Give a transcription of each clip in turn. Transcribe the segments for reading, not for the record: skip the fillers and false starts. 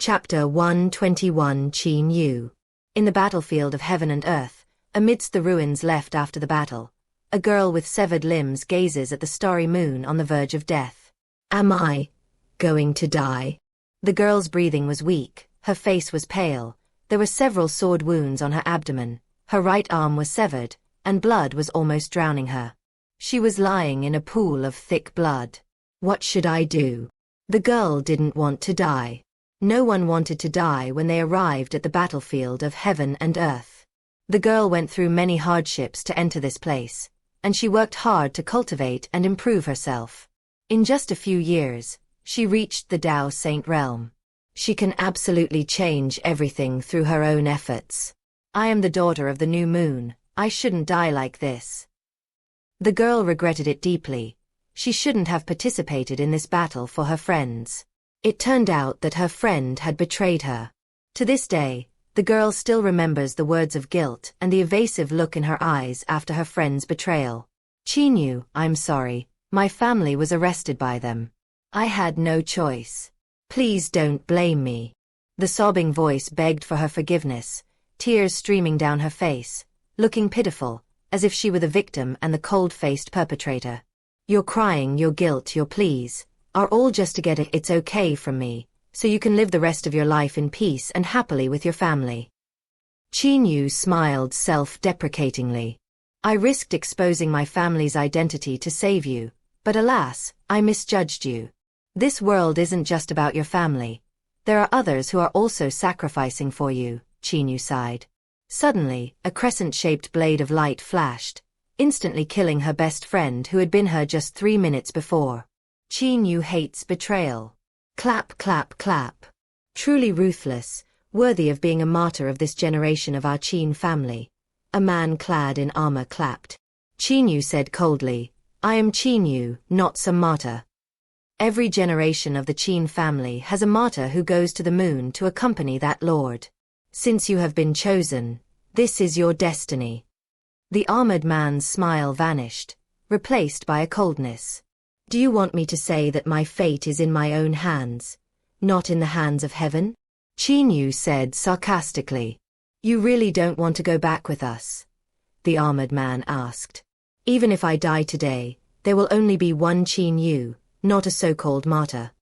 Chapter 121 Qin Yu. In the battlefield of heaven and earth, amidst the ruins left after the battle, a girl with severed limbs gazes at the starry moon on the verge of death. Am I going to die? The girl's breathing was weak, her face was pale, there were several sword wounds on her abdomen, her right arm was severed, and blood was almost drowning her. She was lying in a pool of thick blood. What should I do? The girl didn't want to die. No one wanted to die when they arrived at the battlefield of heaven and earth. The girl went through many hardships to enter this place, and she worked hard to cultivate and improve herself. In just a few years, she reached the Dao Saint realm. She can absolutely change everything through her own efforts. I am the daughter of the new moon, I shouldn't die like this. The girl regretted it deeply. She shouldn't have participated in this battle for her friends. It turned out that her friend had betrayed her. To this day, the girl still remembers the words of guilt and the evasive look in her eyes after her friend's betrayal. Qin Yu, I'm sorry, my family was arrested by them. I had no choice. Please don't blame me. The sobbing voice begged for her forgiveness, tears streaming down her face, looking pitiful, as if she were the victim and the cold-faced perpetrator. Your crying, your guilt, your pleas, are all just to get "it's okay" from me, so you can live the rest of your life in peace and happily with your family. Qin Yu smiled self-deprecatingly. I risked exposing my family's identity to save you, but alas, I misjudged you. This world isn't just about your family. There are others who are also sacrificing for you, Qin Yu sighed. Suddenly, a crescent-shaped blade of light flashed, instantly killing her best friend who had been her just 3 minutes before. Qin Yu hates betrayal. Clap, clap, clap. Truly ruthless, worthy of being a martyr of this generation of our Qin family. A man clad in armor clapped. Qin Yu said coldly, I am Qin Yu, not some martyr. Every generation of the Qin family has a martyr who goes to the moon to accompany that lord. Since you have been chosen, this is your destiny. The armored man's smile vanished, replaced by a coldness. Do you want me to say that my fate is in my own hands, not in the hands of heaven? Qin Yu said sarcastically. You really don't want to go back with us? The armored man asked. Even if I die today, there will only be one Qin Yu, not a so-called martyr.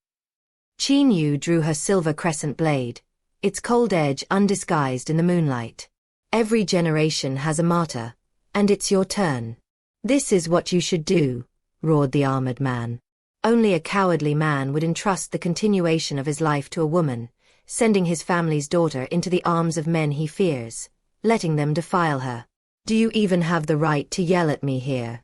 Qin Yu drew her silver crescent blade, its cold edge undisguised in the moonlight. Every generation has a martyr, and it's your turn. This is what you should do, roared the armored man. Only a cowardly man would entrust the continuation of his life to a woman, sending his family's daughter into the arms of men he fears, letting them defile her. Do you even have the right to yell at me here?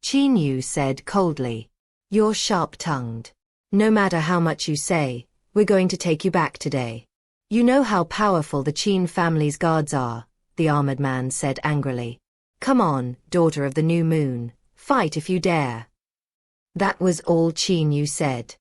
Qin Yu said coldly. You're sharp-tongued. No matter how much you say, we're going to take you back today. You know how powerful the Qin family's guards are, the armored man said angrily. Come on, daughter of the new moon, fight if you dare. That was all Qin Yu said.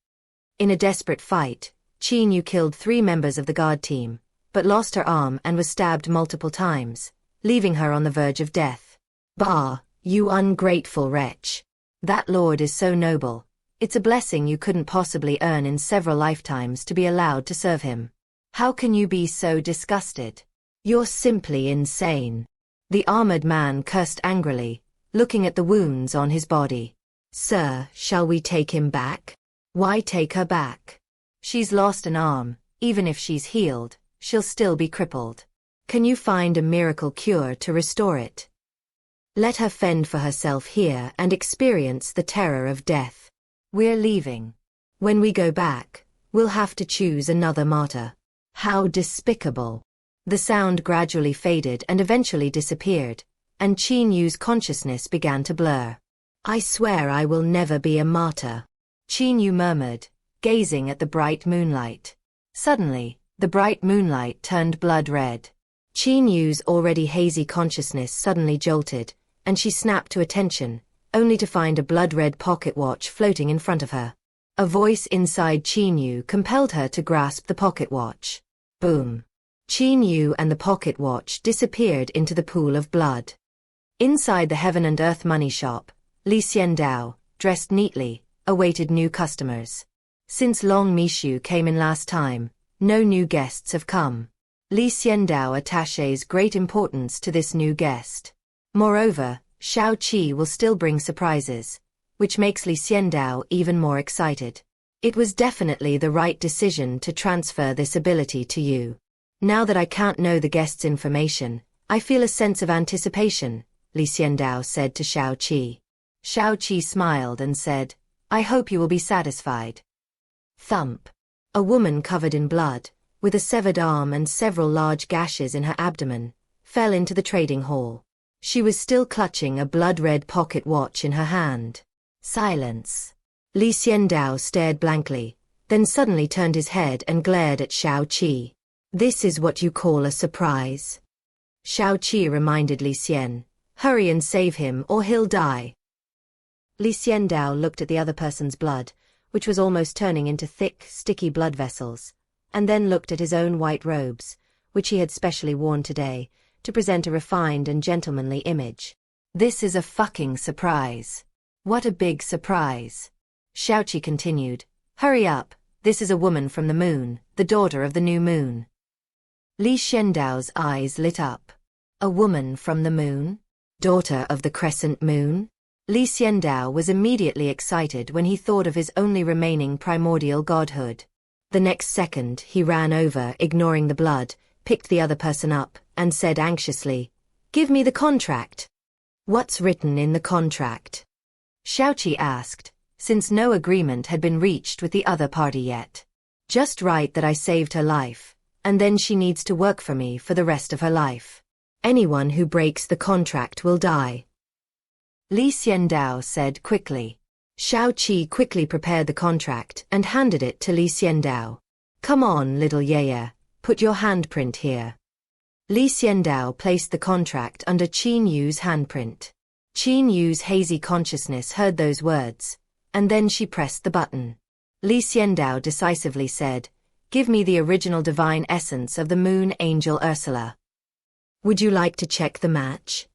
In a desperate fight, Qin Yu killed 3 members of the guard team, but lost her arm and was stabbed multiple times, leaving her on the verge of death. Bah, you ungrateful wretch. That lord is so noble. It's a blessing you couldn't possibly earn in several lifetimes to be allowed to serve him. How can you be so disgusted? You're simply insane. The armored man cursed angrily, looking at the wounds on his body. Sir, shall we take him back? Why take her back? She's lost an arm. Even if she's healed, she'll still be crippled. Can you find a miracle cure to restore it? Let her fend for herself here and experience the terror of death. We're leaving. When we go back, we'll have to choose another martyr. How despicable. The sound gradually faded and eventually disappeared, and Qin Yu's consciousness began to blur. I swear I will never be a martyr, Qin Yu murmured, gazing at the bright moonlight. Suddenly, the bright moonlight turned blood red. Qin Yu's already hazy consciousness suddenly jolted, and she snapped to attention, only to find a blood-red pocket watch floating in front of her. A voice inside Qin Yu compelled her to grasp the pocket watch. Boom. Qin Yu and the pocket watch disappeared into the pool of blood. Inside the heaven and earth money shop, Xiandao, dressed neatly, awaited new customers. Since Long Mishu came in last time, No new guests have come. Li Xiandao attaches great importance to this new guest. Moreover, Shao Qi will still bring surprises, which makes Li Xiandao even more excited. It was definitely the right decision to transfer this ability to you. Now that I can't know the guest's information, I feel a sense of anticipation, Li Xiandao said to Shao Qi. Shao Qi smiled and said, I hope you will be satisfied. Thump. A woman covered in blood, with a severed arm and several large gashes in her abdomen, fell into the trading hall. She was still clutching a blood-red pocket watch in her hand. Silence. Li Xiandao stared blankly, then suddenly turned his head and glared at Shao Qi. This is what you call a surprise? Shao Qi reminded Li Xian, hurry and save him or he'll die. Li Xiandao looked at the other person's blood, which was almost turning into thick, sticky blood vessels, and then looked at his own white robes, which he had specially worn today, to present a refined and gentlemanly image. This is a fucking surprise. What a big surprise. Shao Qi continued, hurry up, this is a woman from the moon, the daughter of the new moon. Li Xiandao's eyes lit up. A woman from the moon? Daughter of the crescent moon? Li Xiandao was immediately excited when he thought of his only remaining primordial godhood. The next second he ran over, ignoring the blood, picked the other person up, and said anxiously, give me the contract. What's written in the contract? Shao Qi asked, since no agreement had been reached with the other party yet. Just write that I saved her life, and then she needs to work for me for the rest of her life. Anyone who breaks the contract will die. Li Xiandao said quickly. Shao Qi quickly prepared the contract and handed it to Li Xiandao. Come on, little Yaya, put your handprint here. Li Xiandao placed the contract under Qin Yu's handprint. Qin Yu's hazy consciousness heard those words, and then she pressed the button. Li Xiandao decisively said, give me the original divine essence of the moon angel Ursula. Would you like to check the match?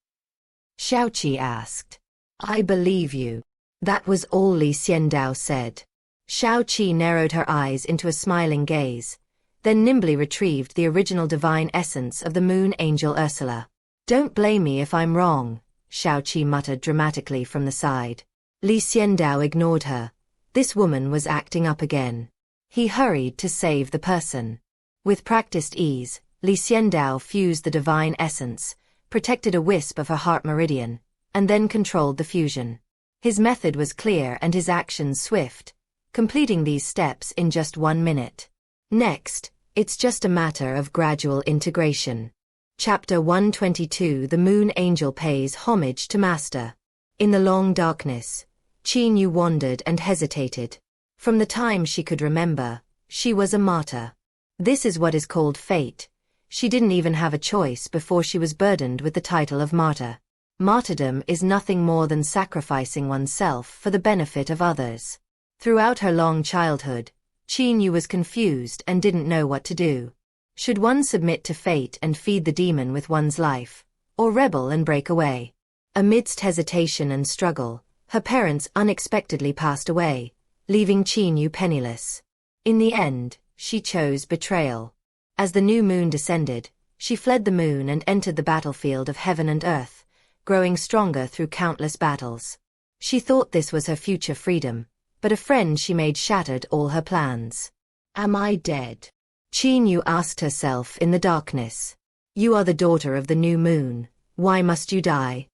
Shao Qi asked. I believe you. That was all Li Xiandao said. Shao Qi narrowed her eyes into a smiling gaze, then nimbly retrieved the original divine essence of the moon angel Ursula. Don't blame me if I'm wrong, Shao Qi muttered dramatically from the side. Li Xiandao ignored her. This woman was acting up again. He hurried to save the person. With practiced ease, Li Xiandao fused the divine essence, protected a wisp of her heart meridian, and then controlled the fusion. His method was clear and his actions swift, completing these steps in just 1 minute. Next, it's just a matter of gradual integration. Chapter 122 The Moon Angel pays homage to Master. In the long darkness, Qin Yu wandered and hesitated. From the time she could remember, she was a martyr. This is what is called fate. She didn't even have a choice before she was burdened with the title of martyr. Martyrdom is nothing more than sacrificing oneself for the benefit of others. Throughout her long childhood, Qin Yu was confused and didn't know what to do. Should one submit to fate and feed the demon with one's life, or rebel and break away? Amidst hesitation and struggle, her parents unexpectedly passed away, leaving Qin Yu penniless. In the end, she chose betrayal. As the new moon descended, she fled the moon and entered the battlefield of heaven and earth, growing stronger through countless battles. She thought this was her future freedom, but a friend she made shattered all her plans. Am I dead? Qin Yu asked herself in the darkness. You are the daughter of the new moon, why must you die?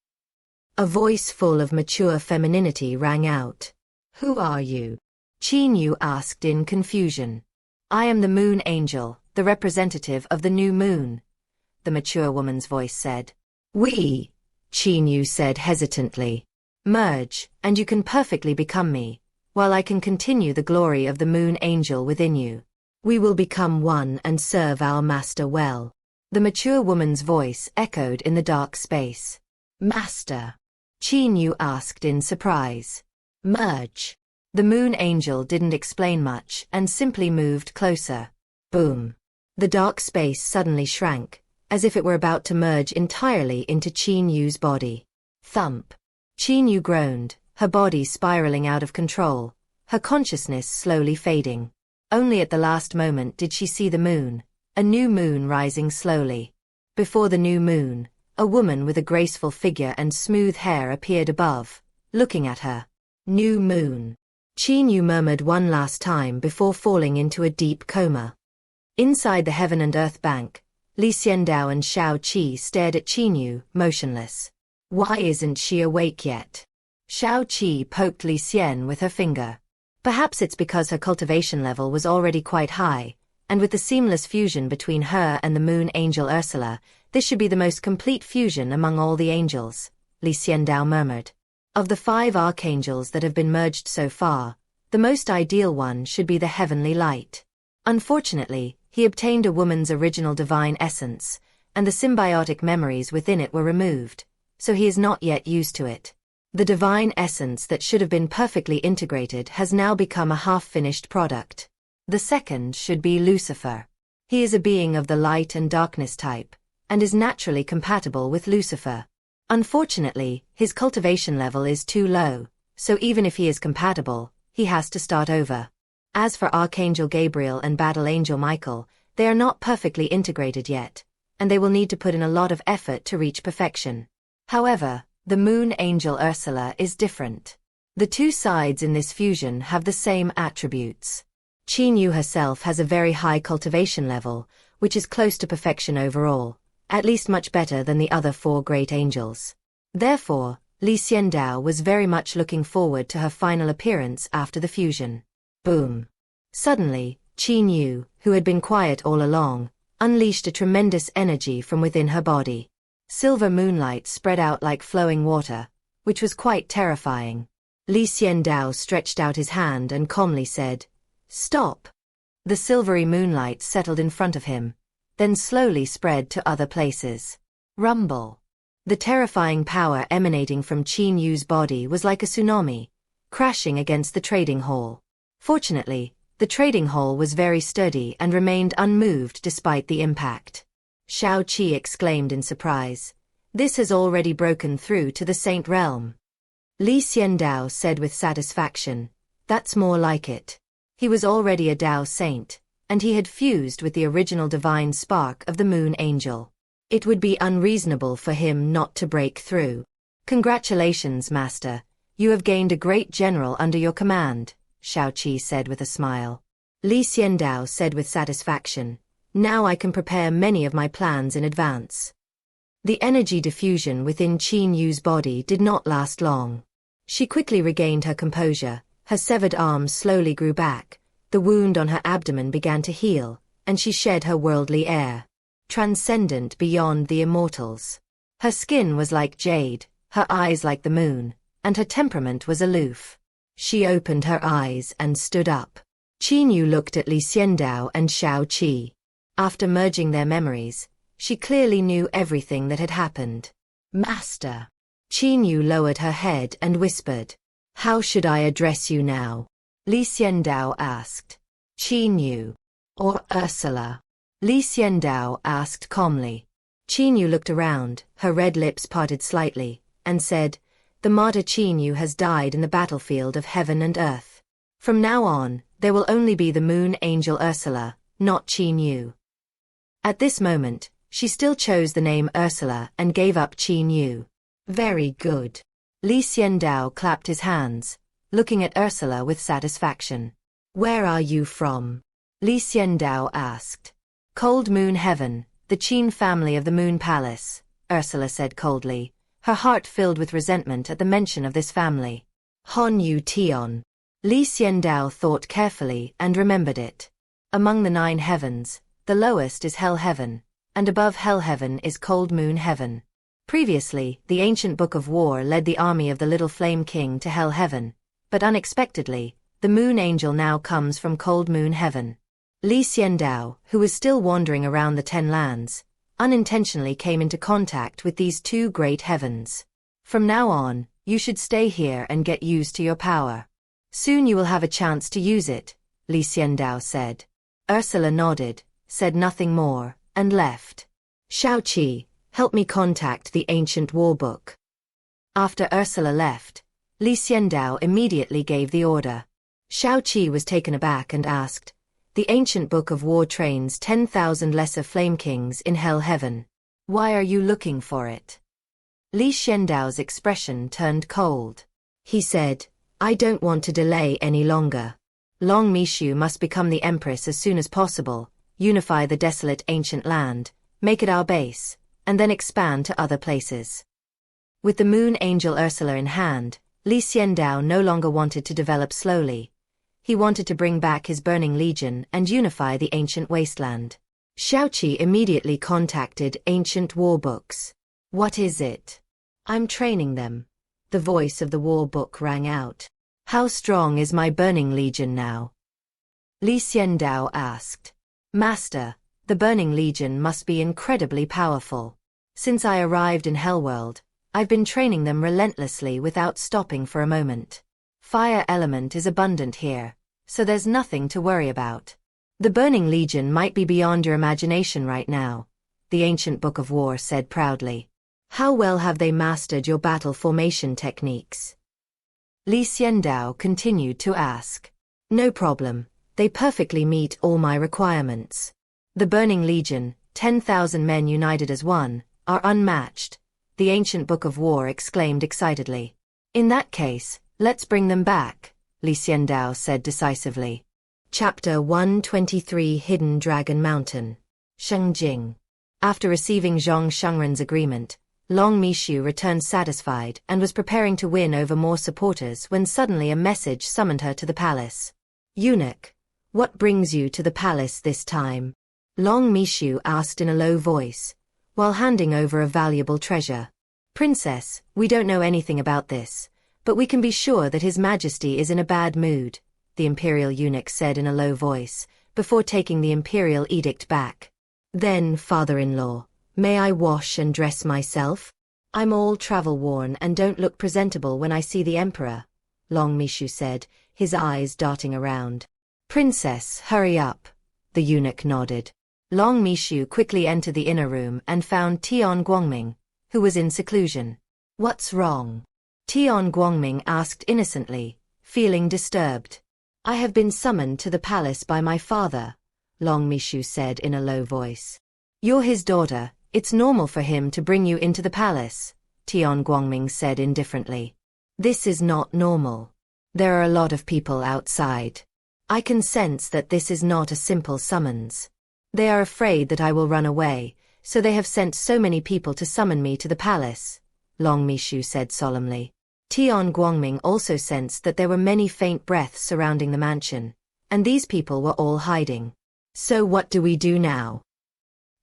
A voice full of mature femininity rang out. Who are you? Qin Yu asked in confusion. I am the moon angel, the representative of the new moon, the mature woman's voice said. We, Qin Yu said hesitantly. Merge, and you can perfectly become me, while I can continue the glory of the moon angel within you. We will become one and serve our master well. The mature woman's voice echoed in the dark space. Master? Qin Yu asked in surprise. Merge. The moon angel didn't explain much and simply moved closer. Boom. The dark space suddenly shrank, as if it were about to merge entirely into Qin Yu's body. Thump. Qin Yu groaned, her body spiraling out of control, her consciousness slowly fading. Only at the last moment did she see the moon, a new moon rising slowly. Before the new moon, a woman with a graceful figure and smooth hair appeared above, looking at her. New moon. Qin Yu murmured one last time before falling into a deep coma. Inside the heaven and earth bank, Li Xiandao and Xiao Qi stared at Qin Yu, motionless. Why isn't she awake yet? Xiao Qi poked Li Xian with her finger. Perhaps it's because her cultivation level was already quite high, and with the seamless fusion between her and the moon angel Ursula, this should be the most complete fusion among all the angels, Li Xiandao murmured. Of the 5 archangels that have been merged so far, the most ideal one should be the heavenly light. Unfortunately, he obtained a woman's original divine essence, and the symbiotic memories within it were removed, so he is not yet used to it. The divine essence that should have been perfectly integrated has now become a half-finished product. The second should be Lucifer. He is a being of the light and darkness type, and is naturally compatible with Lucifer. Unfortunately, his cultivation level is too low, so even if he is compatible, he has to start over. As for Archangel Gabriel and Battle Angel Michael, they are not perfectly integrated yet, and they will need to put in a lot of effort to reach perfection. However, the Moon Angel Ursula is different. The two sides in this fusion have the same attributes. Qin Yu herself has a very high cultivation level, which is close to perfection overall, at least much better than the other 4 great angels. Therefore, Li Xiandao was very much looking forward to her final appearance after the fusion. Boom. Suddenly, Qin Yu, who had been quiet all along, unleashed a tremendous energy from within her body. Silver moonlight spread out like flowing water, which was quite terrifying. Li Xiandao stretched out his hand and calmly said, "Stop." The silvery moonlight settled in front of him, then slowly spread to other places. Rumble. The terrifying power emanating from Qin Yu's body was like a tsunami, crashing against the trading hall. Fortunately, the trading hall was very sturdy and remained unmoved despite the impact. Xiao Qi exclaimed in surprise, "This has already broken through to the Saint Realm." Li Xiandao said with satisfaction, "That's more like it." He was already a Dao Saint, and he had fused with the original divine spark of the Moon Angel. It would be unreasonable for him not to break through. "Congratulations, Master. You have gained a great general under your command," Xiao Qi said with a smile. Li Xiandao said with satisfaction, "Now I can prepare many of my plans in advance." The energy diffusion within Qin Yu's body did not last long. She quickly regained her composure, her severed arms slowly grew back, the wound on her abdomen began to heal, and she shed her worldly air. Transcendent beyond the immortals. Her skin was like jade, her eyes like the moon, and her temperament was aloof. She opened her eyes and stood up. Qin Yu looked at Li Xiandao and Xiao Qi. After merging their memories, she clearly knew everything that had happened. "Master." Qin Yu lowered her head and whispered, "How should I address you now?" Li Xiandao asked. "Qin Yu. Or Ursula?" Li Xiandao asked calmly. Qin Yu looked around, her red lips parted slightly, and said, "The martyr Qin Yu has died in the battlefield of heaven and earth. From now on, there will only be the Moon Angel Ursula, not Qin Yu." At this moment, she still chose the name Ursula and gave up Qin Yu. "Very good." Li Xiandao clapped his hands, looking at Ursula with satisfaction. "Where are you from?" Li Xiandao asked. "Cold Moon Heaven, the Qin family of the Moon Palace," Ursula said coldly, her heart filled with resentment at the mention of this family. "Hon Yu Tion." Li Xiandao thought carefully and remembered it. Among the 9 heavens, the lowest is Hell Heaven, and above Hell Heaven is Cold Moon Heaven. Previously, the ancient Book of War led the army of the Little Flame King to Hell Heaven, but unexpectedly, the Moon Angel now comes from Cold Moon Heaven. Li Xiandao, who was still wandering around the 10 lands, unintentionally came into contact with these 2 great heavens. "From now on, you should stay here and get used to your power. Soon you will have a chance to use it," Li Xiandao said. Ursula nodded, said nothing more, and left. "Xiao Qi, help me contact the ancient war book." After Ursula left, Li Xiandao immediately gave the order. Xiao Qi was taken aback and asked, The ancient book of war trains 10,000 lesser flame kings in hell heaven. Why are you looking for it? Li Xiandao's expression turned cold. He said, I don't want to delay any longer. Long Mishu must become the empress as soon as possible, unify the desolate ancient land, make it our base, and then expand to other places. With the moon angel Ursula in hand, Li Xiandao no longer wanted to develop slowly. He wanted to bring back his burning legion and unify the ancient wasteland. Xiaoqi immediately contacted ancient war books. What is it? I'm training them. The voice of the war book rang out. How strong is my burning legion now? Li Xiandao asked. Master, the burning legion must be incredibly powerful. Since I arrived in Hellworld, I've been training them relentlessly without stopping for a moment. Fire element is abundant here, so there's nothing to worry about. The burning legion might be beyond your imagination right now, the ancient book of war said proudly. How well have they mastered your battle formation techniques? Li Xiandao continued to ask. No problem, they perfectly meet all my requirements. The burning legion, 10,000 men united as one, are unmatched, the ancient book of war exclaimed excitedly. In that case, let's bring them back, Li Xiandao said decisively. Chapter 123 Hidden Dragon Mountain. Shengjing. After receiving Zhong Shengren's agreement, Long Mishu returned satisfied and was preparing to win over more supporters when suddenly a message summoned her to the palace. Eunuch, what brings you to the palace this time? Long Mishu asked in a low voice, while handing over a valuable treasure. Princess, we don't know anything about this, but we can be sure that His Majesty is in a bad mood, the imperial eunuch said in a low voice, before taking the imperial edict back. Then, father-in-law, may I wash and dress myself? I'm all travel-worn and don't look presentable when I see the emperor, Long Mishu said, his eyes darting around. Princess, hurry up. The eunuch nodded. Long Mishu quickly entered the inner room and found Tian Guangming, who was in seclusion. What's wrong? Tian Guangming asked innocently, feeling disturbed. I have been summoned to the palace by my father, Long Mishu said in a low voice. You're his daughter, it's normal for him to bring you into the palace, Tian Guangming said indifferently. This is not normal. There are a lot of people outside. I can sense that this is not a simple summons. They are afraid that I will run away, so they have sent so many people to summon me to the palace, Long Mishu said solemnly. Tian Guangming also sensed that there were many faint breaths surrounding the mansion, and these people were all hiding. So what do we do now?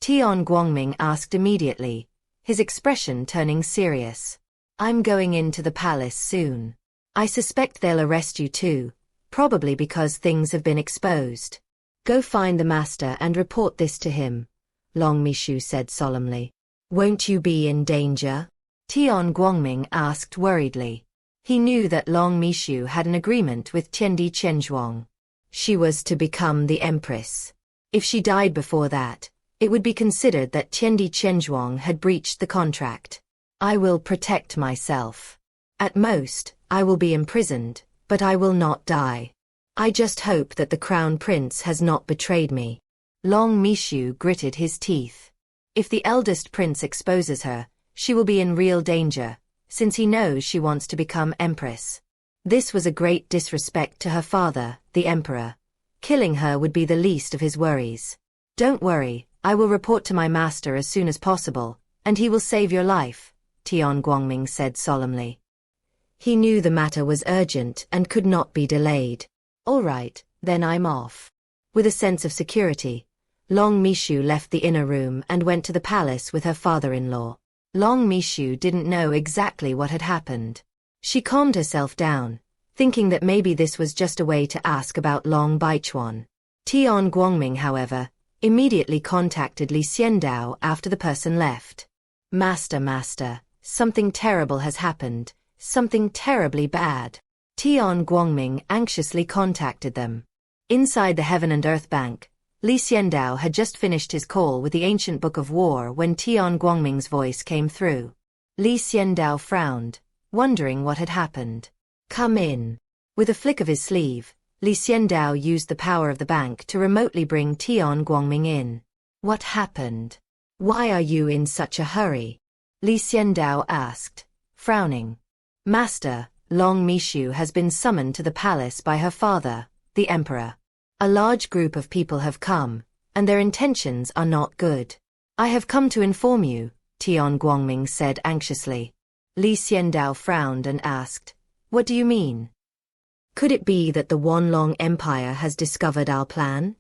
Tian Guangming asked immediately, his expression turning serious. I'm going into the palace soon. I suspect they'll arrest you too, probably because things have been exposed. Go find the master and report this to him, Long Mishu said solemnly. Won't you be in danger? Tian Guangming asked worriedly. He knew that Long Mishu had an agreement with Tiandi Qianzhuang. She was to become the empress. If she died before that, it would be considered that Tiandi Qianzhuang had breached the contract. I will protect myself. At most, I will be imprisoned, but I will not die. I just hope that the crown prince has not betrayed me. Long Mishu gritted his teeth. If the eldest prince exposes her, she will be in real danger, since he knows she wants to become empress. This was a great disrespect to her father, the emperor. Killing her would be the least of his worries. Don't worry, I will report to my master as soon as possible, and he will save your life, Tian Guangming said solemnly. He knew the matter was urgent and could not be delayed. All right, then I'm off. With a sense of security, Long Mishu left the inner room and went to the palace with her father-in-law. Long Mishu didn't know exactly what had happened. She calmed herself down, thinking that maybe this was just a way to ask about Long Baichuan. Tian Guangming, however, immediately contacted Li Xiandao after the person left. Master, something terrible has happened, something terribly bad. Tian Guangming anxiously contacted them. Inside the Heaven and Earth Bank, Li Xiandao had just finished his call with the ancient book of war when Tian Guangming's voice came through. Li Xiandao frowned, wondering what had happened. Come in. With a flick of his sleeve, Li Xiandao used the power of the bank to remotely bring Tian Guangming in. What happened? Why are you in such a hurry? Li Xiandao asked, frowning. Master, Long Mishu has been summoned to the palace by her father, the emperor. A large group of people have come, and their intentions are not good. I have come to inform you, Tian Guangming said anxiously. Li Xiandao frowned and asked, what do you mean? Could it be that the Wanlong Empire has discovered our plan?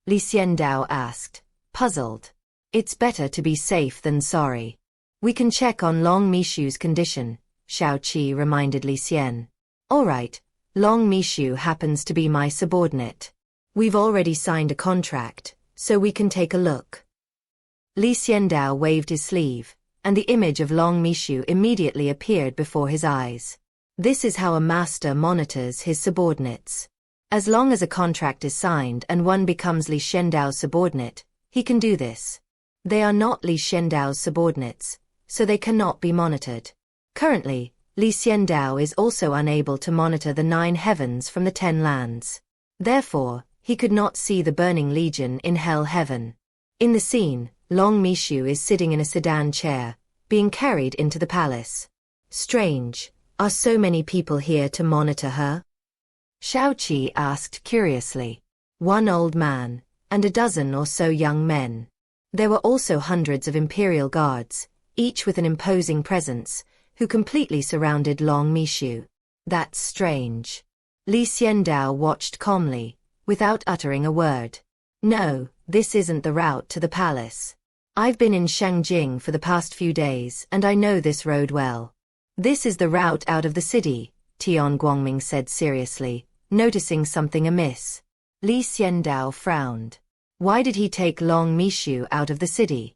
Li Xiandao asked, puzzled. It's better to be safe than sorry. We can check on Long Mishu's condition, Xiao Qi reminded Li Xian. All right, Long Mishu happens to be my subordinate. We've already signed a contract, so we can take a look. Li Xiandao waved his sleeve, and the image of Long Mishu immediately appeared before his eyes. This is how a master monitors his subordinates. As long as a contract is signed and one becomes Li Xiandao's subordinate, he can do this. They are not Li Xiandao's subordinates, so they cannot be monitored. Currently, Li Xiandao is also unable to monitor the 9 heavens from the 10 lands. Therefore, he could not see the burning legion in hell heaven. In the scene, Long Mishu is sitting in a sedan chair, being carried into the palace. Strange, are so many people here to monitor her? Xiao Qi asked curiously. 1 old man, and a dozen or so young men. There were also hundreds of imperial guards, each with an imposing presence, who completely surrounded Long Mishu. That's strange. Li Xiandao watched calmly, without uttering a word. No, this isn't the route to the palace. I've been in Shangjing for the past few days and I know this road well. This is the route out of the city, Tian Guangming said seriously, noticing something amiss. Li Xiandao frowned. Why did he take Long Mishu out of the city?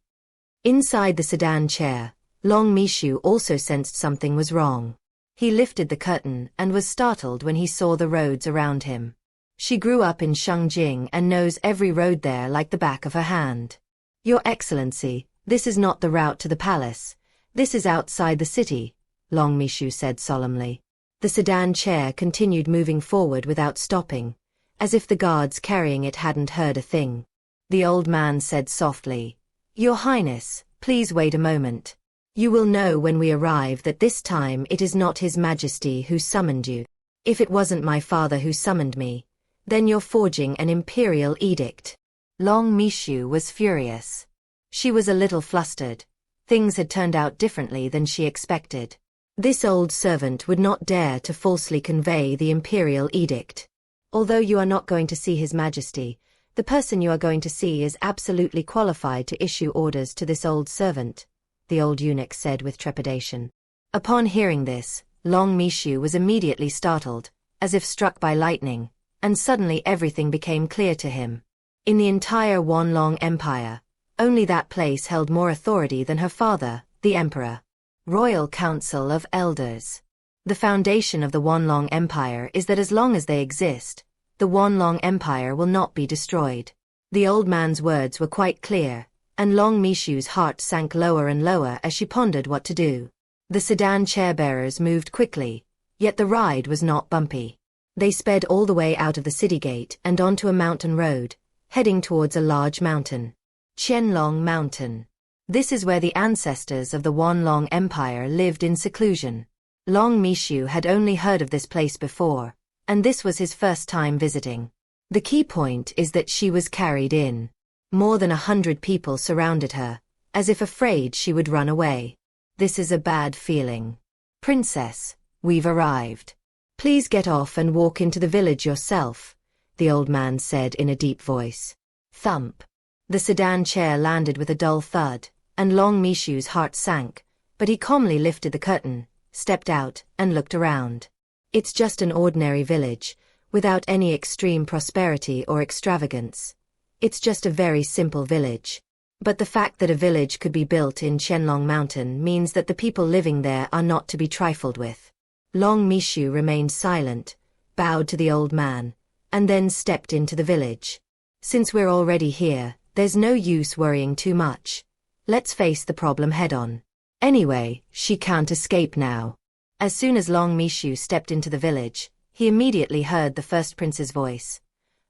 Inside the sedan chair, Long Mishu also sensed something was wrong. He lifted the curtain and was startled when he saw the roads around him. She grew up in Shangjing and knows every road there like the back of her hand. Your Excellency, this is not the route to the palace. This is outside the city, Long Mishu said solemnly. The sedan chair continued moving forward without stopping, as if the guards carrying it hadn't heard a thing. The old man said softly, Your Highness, please wait a moment. You will know when we arrive that this time it is not His Majesty who summoned you. If it wasn't my father who summoned me, then you're forging an imperial edict. Long Mishu was furious. She was a little flustered. Things had turned out differently than she expected. This old servant would not dare to falsely convey the imperial edict. Although you are not going to see His Majesty, the person you are going to see is absolutely qualified to issue orders to this old servant, the old eunuch said with trepidation. Upon hearing this, Long Mishu was immediately startled, as if struck by lightning, and suddenly everything became clear to him. In the entire Wanlong Empire, only that place held more authority than her father, the emperor. Royal Council of Elders. The foundation of the Wanlong Empire is that as long as they exist, the Wanlong Empire will not be destroyed. The old man's words were quite clear, and Long Mishu's heart sank lower and lower as she pondered what to do. The sedan chair-bearers moved quickly, yet the ride was not bumpy. They sped all the way out of the city gate and onto a mountain road, heading towards a large mountain. Qianlong Mountain. This is where the ancestors of the Wanlong Empire lived in seclusion. Long Mishu had only heard of this place before, and this was his first time visiting. The key point is that she was carried in. More than 100 people surrounded her, as if afraid she would run away. This is a bad feeling. Princess, we've arrived. Please get off and walk into the village yourself, the old man said in a deep voice. Thump. The sedan chair landed with a dull thud, and Long Mishu's heart sank, but he calmly lifted the curtain, stepped out, and looked around. It's just an ordinary village, without any extreme prosperity or extravagance. It's just a very simple village. But the fact that a village could be built in Qianlong Mountain means that the people living there are not to be trifled with. Long Mishu remained silent, bowed to the old man, and then stepped into the village. Since we're already here, there's no use worrying too much. Let's face the problem head-on. Anyway, she can't escape now. As soon as Long Mishu stepped into the village, he immediately heard the first prince's voice.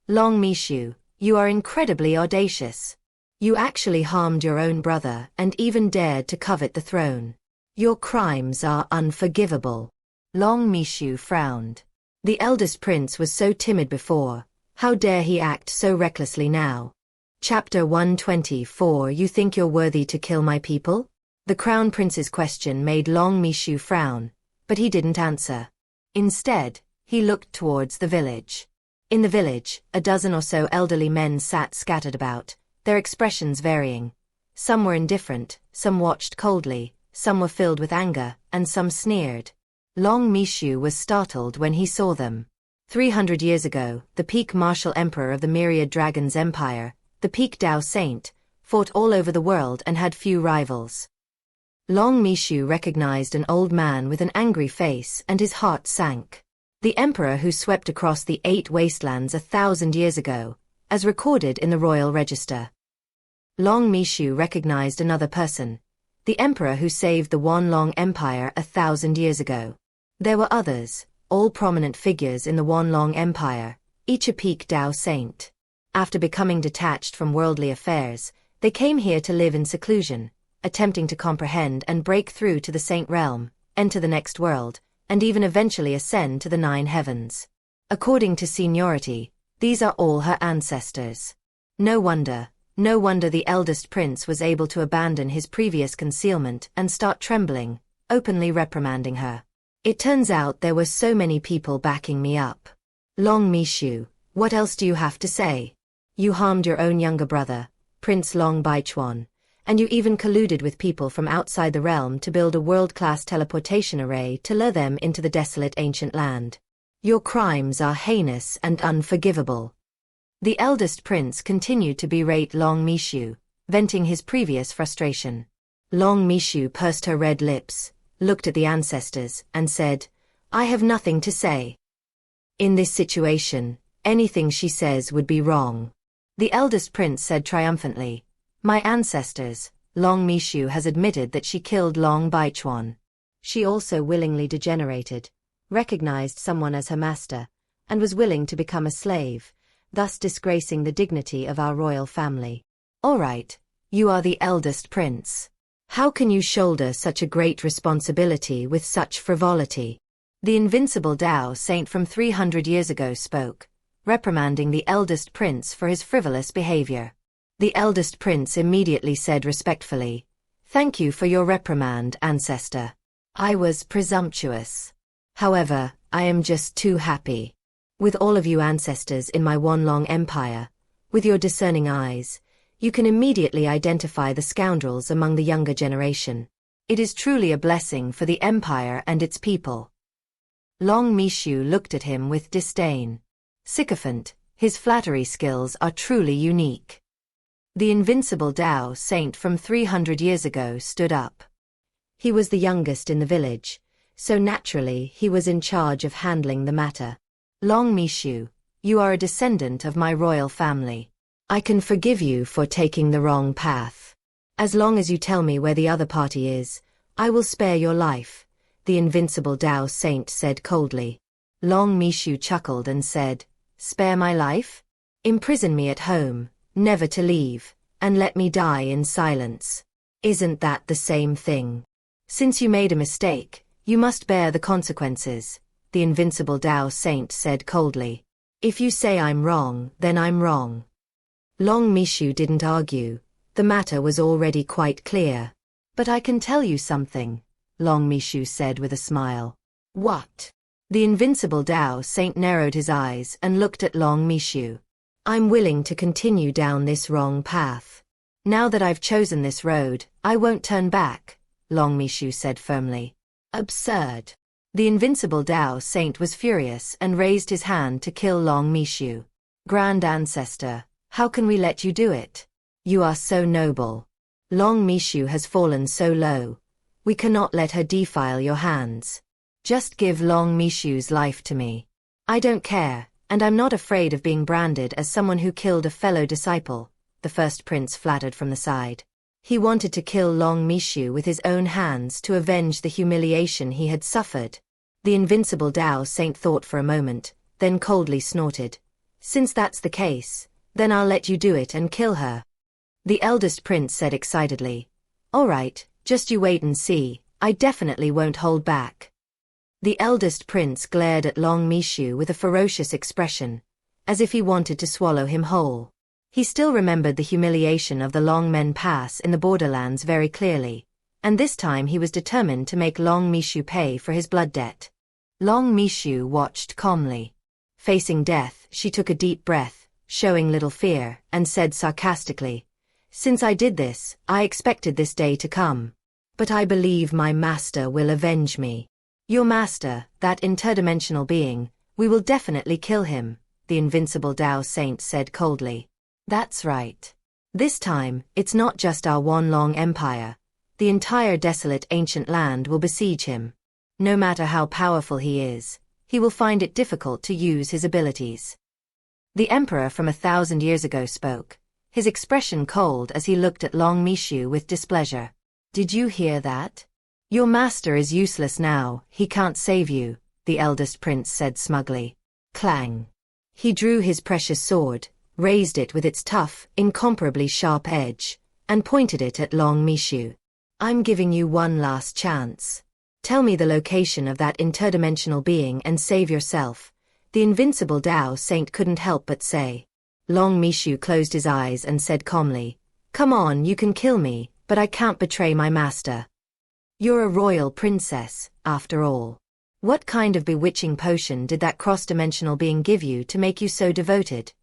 Long Mishu, you are incredibly audacious. You actually harmed your own brother and even dared to covet the throne. Your crimes are unforgivable. Long Mishu frowned. The eldest prince was so timid before. How dare he act so recklessly now? Chapter 124. You think you're worthy to kill my people? The crown prince's question made Long Mishu frown, but he didn't answer. Instead, he looked towards the village. In the village, a dozen or so elderly men sat scattered about, their expressions varying. Some were indifferent, some watched coldly, some were filled with anger, and some sneered. Long Mishu was startled when he saw them. 300 years ago, the peak martial emperor of the myriad dragons empire, the peak Dao saint, fought all over the world and had few rivals. Long Mishu recognized an old man with an angry face and his heart sank. The emperor who swept across the 8 wastelands 1,000 years ago, as recorded in the royal register. Long Mishu recognized another person, the emperor who saved the Wanlong Empire 1,000 years ago. There were others, all prominent figures in the Wanlong Empire, each a peak Dao saint. After becoming detached from worldly affairs, they came here to live in seclusion, attempting to comprehend and break through to the saint realm, enter the next world, and even eventually ascend to the 9 heavens. According to seniority, these are all her ancestors. No wonder the eldest prince was able to abandon his previous concealment and start trembling, openly reprimanding her. It turns out there were so many people backing me up. Long Mishu, what else do you have to say? You harmed your own younger brother, Prince Long Baichuan, and you even colluded with people from outside the realm to build a world-class teleportation array to lure them into the desolate ancient land. Your crimes are heinous and unforgivable. The eldest prince continued to berate Long Mishu, venting his previous frustration. Long Mishu pursed her red lips, looked at the ancestors, and said, I have nothing to say. In this situation, anything she says would be wrong. The eldest prince said triumphantly, My ancestors, Long Mishu has admitted that she killed Long Baichuan. She also willingly degenerated, recognized someone as her master, and was willing to become a slave, thus disgracing the dignity of our royal family. All right, you are the eldest prince. How can you shoulder such a great responsibility with such frivolity? The invincible Dao saint from 300 years ago spoke, reprimanding the eldest prince for his frivolous behavior. The eldest prince immediately said respectfully, Thank you for your reprimand, ancestor. I was presumptuous. However, I am just too happy. With all of you ancestors in my Wanlong Empire, with your discerning eyes, you can immediately identify the scoundrels among the younger generation. It is truly a blessing for the empire and its people. Long Mishu looked at him with disdain. Sycophant, his flattery skills are truly unique. The invincible Dao saint from 300 years ago stood up. He was the youngest in the village, so naturally he was in charge of handling the matter. Long Mishu, you are a descendant of my royal family. I can forgive you for taking the wrong path. As long as you tell me where the other party is, I will spare your life, the invincible Dao saint said coldly. Long Mishu chuckled and said, Spare my life? Imprison me at home, never to leave, and let me die in silence. Isn't that the same thing? Since you made a mistake, you must bear the consequences, the invincible Dao saint said coldly. If you say I'm wrong, then I'm wrong. Long Mishu didn't argue. The matter was already quite clear. But I can tell you something, Long Mishu said with a smile. What? The invincible Dao saint narrowed his eyes and looked at Long Mishu. I'm willing to continue down this wrong path. Now that I've chosen this road, I won't turn back, Long Mishu said firmly. Absurd. The invincible Dao saint was furious and raised his hand to kill Long Mishu. Grand Ancestor, how can we let you do it? You are so noble. Long Mishu has fallen so low. We cannot let her defile your hands. Just give Long Mishu's life to me. I don't care, and I'm not afraid of being branded as someone who killed a fellow disciple, the first prince flattered from the side. He wanted to kill Long Mishu with his own hands to avenge the humiliation he had suffered. The invincible Tao Saint thought for a moment, then coldly snorted. Since that's the case, then I'll let you do it and kill her. The eldest prince said excitedly. All right, just you wait and see, I definitely won't hold back. The eldest prince glared at Long Mishu with a ferocious expression, as if he wanted to swallow him whole. He still remembered the humiliation of the Long Men Pass in the borderlands very clearly, and this time he was determined to make Long Mishu pay for his blood debt. Long Mishu watched calmly. Facing death, she took a deep breath, showing little fear, and said sarcastically, Since I did this, I expected this day to come. But I believe my master will avenge me. Your master, that interdimensional being, we will definitely kill him, the invincible Tao Saint said coldly. That's right. This time, it's not just our one long empire. The entire desolate ancient land will besiege him. No matter how powerful he is, he will find it difficult to use his abilities. The emperor from 1,000 years ago spoke, his expression cold as he looked at Long Mishu with displeasure. Did you hear that? Your master is useless now, he can't save you, the eldest prince said smugly. Clang. He drew his precious sword, raised it with its tough, incomparably sharp edge, and pointed it at Long Mishu. I'm giving you one last chance. Tell me the location of that interdimensional being and save yourself, the invincible Tao Saint couldn't help but say. Long Mishu closed his eyes and said calmly, Come on, you can kill me, but I can't betray my master. You're a royal princess, after all. What kind of bewitching potion did that cross-dimensional being give you to make you so devoted?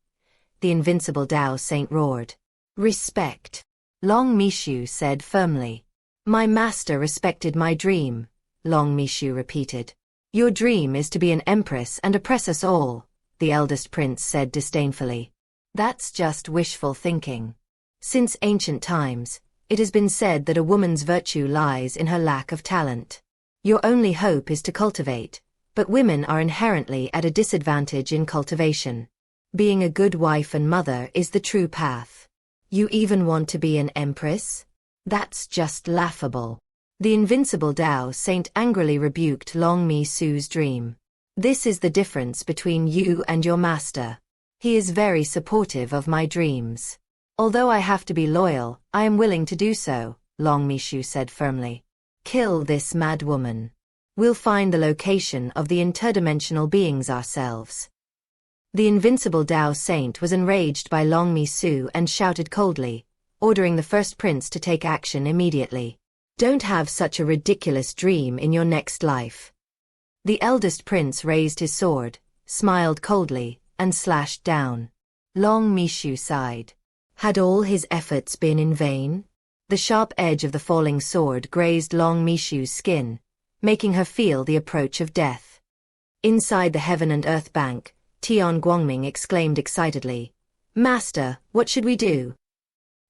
The invincible Tao Saint roared. Respect. Long Mishu said firmly. My master respected my dream, Long Mishu repeated. Your dream is to be an empress and oppress us all, the eldest prince said disdainfully. That's just wishful thinking. Since ancient times, it has been said that a woman's virtue lies in her lack of talent. Your only hope is to cultivate, but women are inherently at a disadvantage in cultivation. Being a good wife and mother is the true path. You even want to be an empress? That's just laughable. The invincible Tao Saint angrily rebuked Long Mishu's dream. This is the difference between you and your master. He is very supportive of my dreams. Although I have to be loyal, I am willing to do so, Long Mishu said firmly. Kill this mad woman. We'll find the location of the interdimensional beings ourselves. The invincible Tao Saint was enraged by Long Mishu and shouted coldly, ordering the first prince to take action immediately. Don't have such a ridiculous dream in your next life. The eldest prince raised his sword, smiled coldly, and slashed down. Long Mishu sighed. Had all his efforts been in vain? The sharp edge of the falling sword grazed Long Mishu's skin, making her feel the approach of death. Inside the Heaven and Earth Bank, Tian Guangming exclaimed excitedly, Master, what should we do?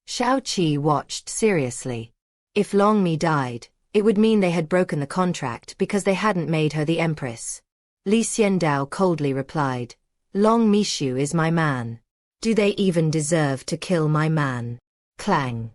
Shao Qi watched seriously. If Long Mi died, it would mean they had broken the contract because they hadn't made her the empress. Li Xiandao coldly replied, Long Mishu is my man. Do they even deserve to kill my man? Clang.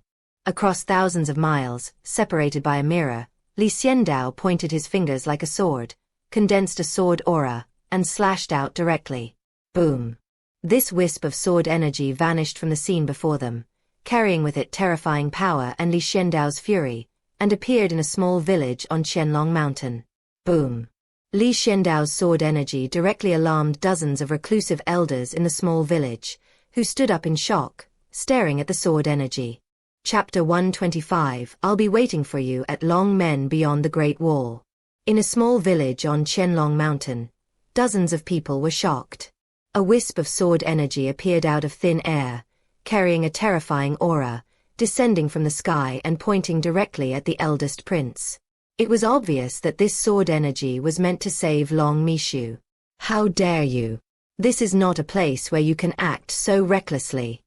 Across thousands of miles, separated by a mirror, Li Xiandao pointed his fingers like a sword, condensed a sword aura, and slashed out directly. Boom. This wisp of sword energy vanished from the scene before them, carrying with it terrifying power and Li Xiandao's fury, and appeared in a small village on Qianlong Mountain. Boom. Li Xiandao's sword energy directly alarmed dozens of reclusive elders in the small village, who stood up in shock, staring at the sword energy. Chapter 125 I'll be waiting for you at Long Men beyond the Great Wall. In a small village on Qianlong Mountain, dozens of people were shocked. A wisp of sword energy appeared out of thin air, carrying a terrifying aura, descending from the sky and pointing directly at the eldest prince. It was obvious that this sword energy was meant to save Long Mishu. How dare you? This is not a place where you can act so recklessly.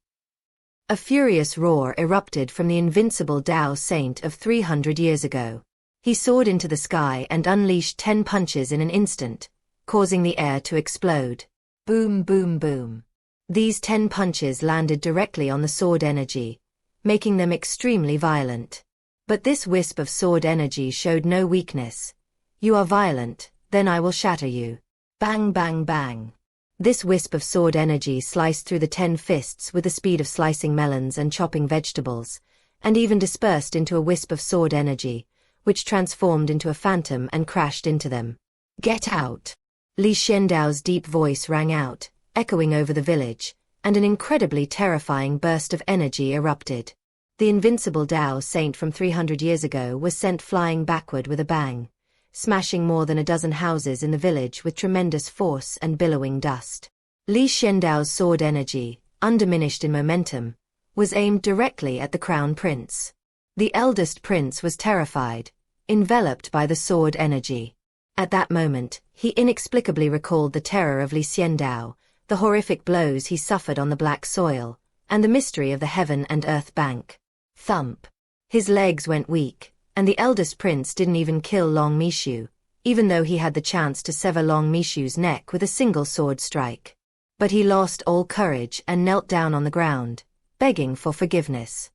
A furious roar erupted from the invincible Tao Saint of 300 years ago. He soared into the sky and unleashed 10 punches in an instant, causing the air to explode. Boom, boom, boom. These 10 punches landed directly on the sword energy, making them extremely violent. But this wisp of sword energy showed no weakness. You are violent, then I will shatter you. Bang bang bang. This wisp of sword energy sliced through the 10 fists with the speed of slicing melons and chopping vegetables, and even dispersed into a wisp of sword energy, which transformed into a phantom and crashed into them. Get out! Li Xiandao's deep voice rang out, echoing over the village, and an incredibly terrifying burst of energy erupted. The invincible Dao saint from 300 years ago was sent flying backward with a bang, smashing more than a dozen houses in the village with tremendous force and billowing dust. Li Xiandao's sword energy, undiminished in momentum, was aimed directly at the crown prince. The eldest prince was terrified, enveloped by the sword energy. At that moment, he inexplicably recalled the terror of Li Xiandao, the horrific blows he suffered on the black soil, and the mystery of the heaven and earth bank. Thump. His legs went weak, and the eldest prince didn't even kill Long Mishu, even though he had the chance to sever Long Mishu's neck with a single sword strike. But he lost all courage and knelt down on the ground, begging for forgiveness.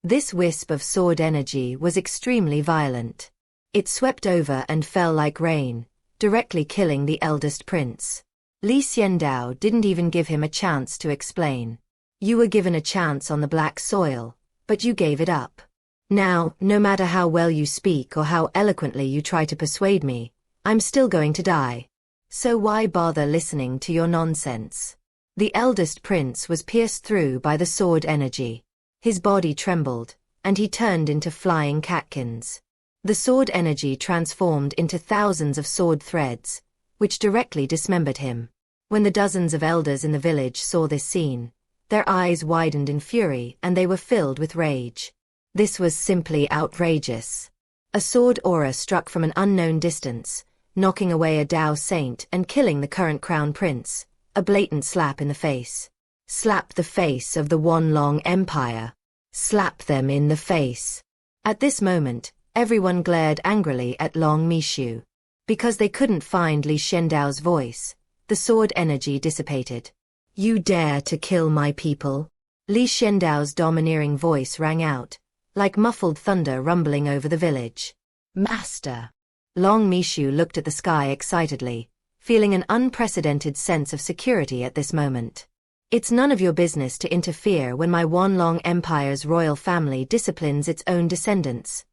This wisp of sword energy was extremely violent. It swept over and fell like rain, directly killing the eldest prince. Li Xiandao didn't even give him a chance to explain. You were given a chance on the black soil, but you gave it up. Now, no matter how well you speak or how eloquently you try to persuade me, I'm still going to die. So why bother listening to your nonsense? The eldest prince was pierced through by the sword energy. His body trembled, and he turned into flying catkins. The sword energy transformed into thousands of sword threads, which directly dismembered him. When the dozens of elders in the village saw this scene, their eyes widened in fury and they were filled with rage. This was simply outrageous. A sword aura struck from an unknown distance, knocking away a Dao saint and killing the current crown prince, a blatant slap in the face. Slap the face of the Wanlong Empire. Slap them in the face. At this moment, everyone glared angrily at Long Mishu. Because they couldn't find Li Xiandao's voice, the sword energy dissipated. You dare to kill my people? Li Xiandao's domineering voice rang out, like muffled thunder rumbling over the village. Master! Long Mishu looked at the sky excitedly, feeling an unprecedented sense of security at this moment. It's none of your business to interfere when my Wanlong Empire's royal family disciplines its own descendants,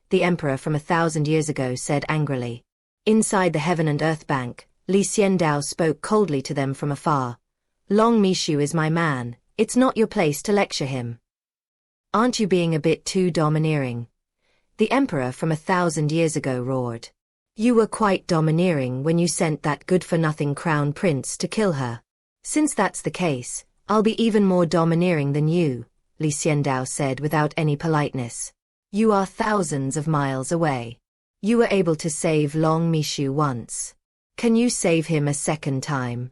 the emperor from 1,000 years ago said angrily. Inside the heaven and earth bank, Li Xiandao spoke coldly to them from afar. Long Mishu is my man, it's not your place to lecture him. Aren't you being a bit too domineering? The emperor from 1,000 years ago roared. You were quite domineering when you sent that good-for-nothing crown prince to kill her. Since that's the case, I'll be even more domineering than you, Li Xiandao said without any politeness. You are thousands of miles away. You were able to save Long Mishu once. Can you save him a second time?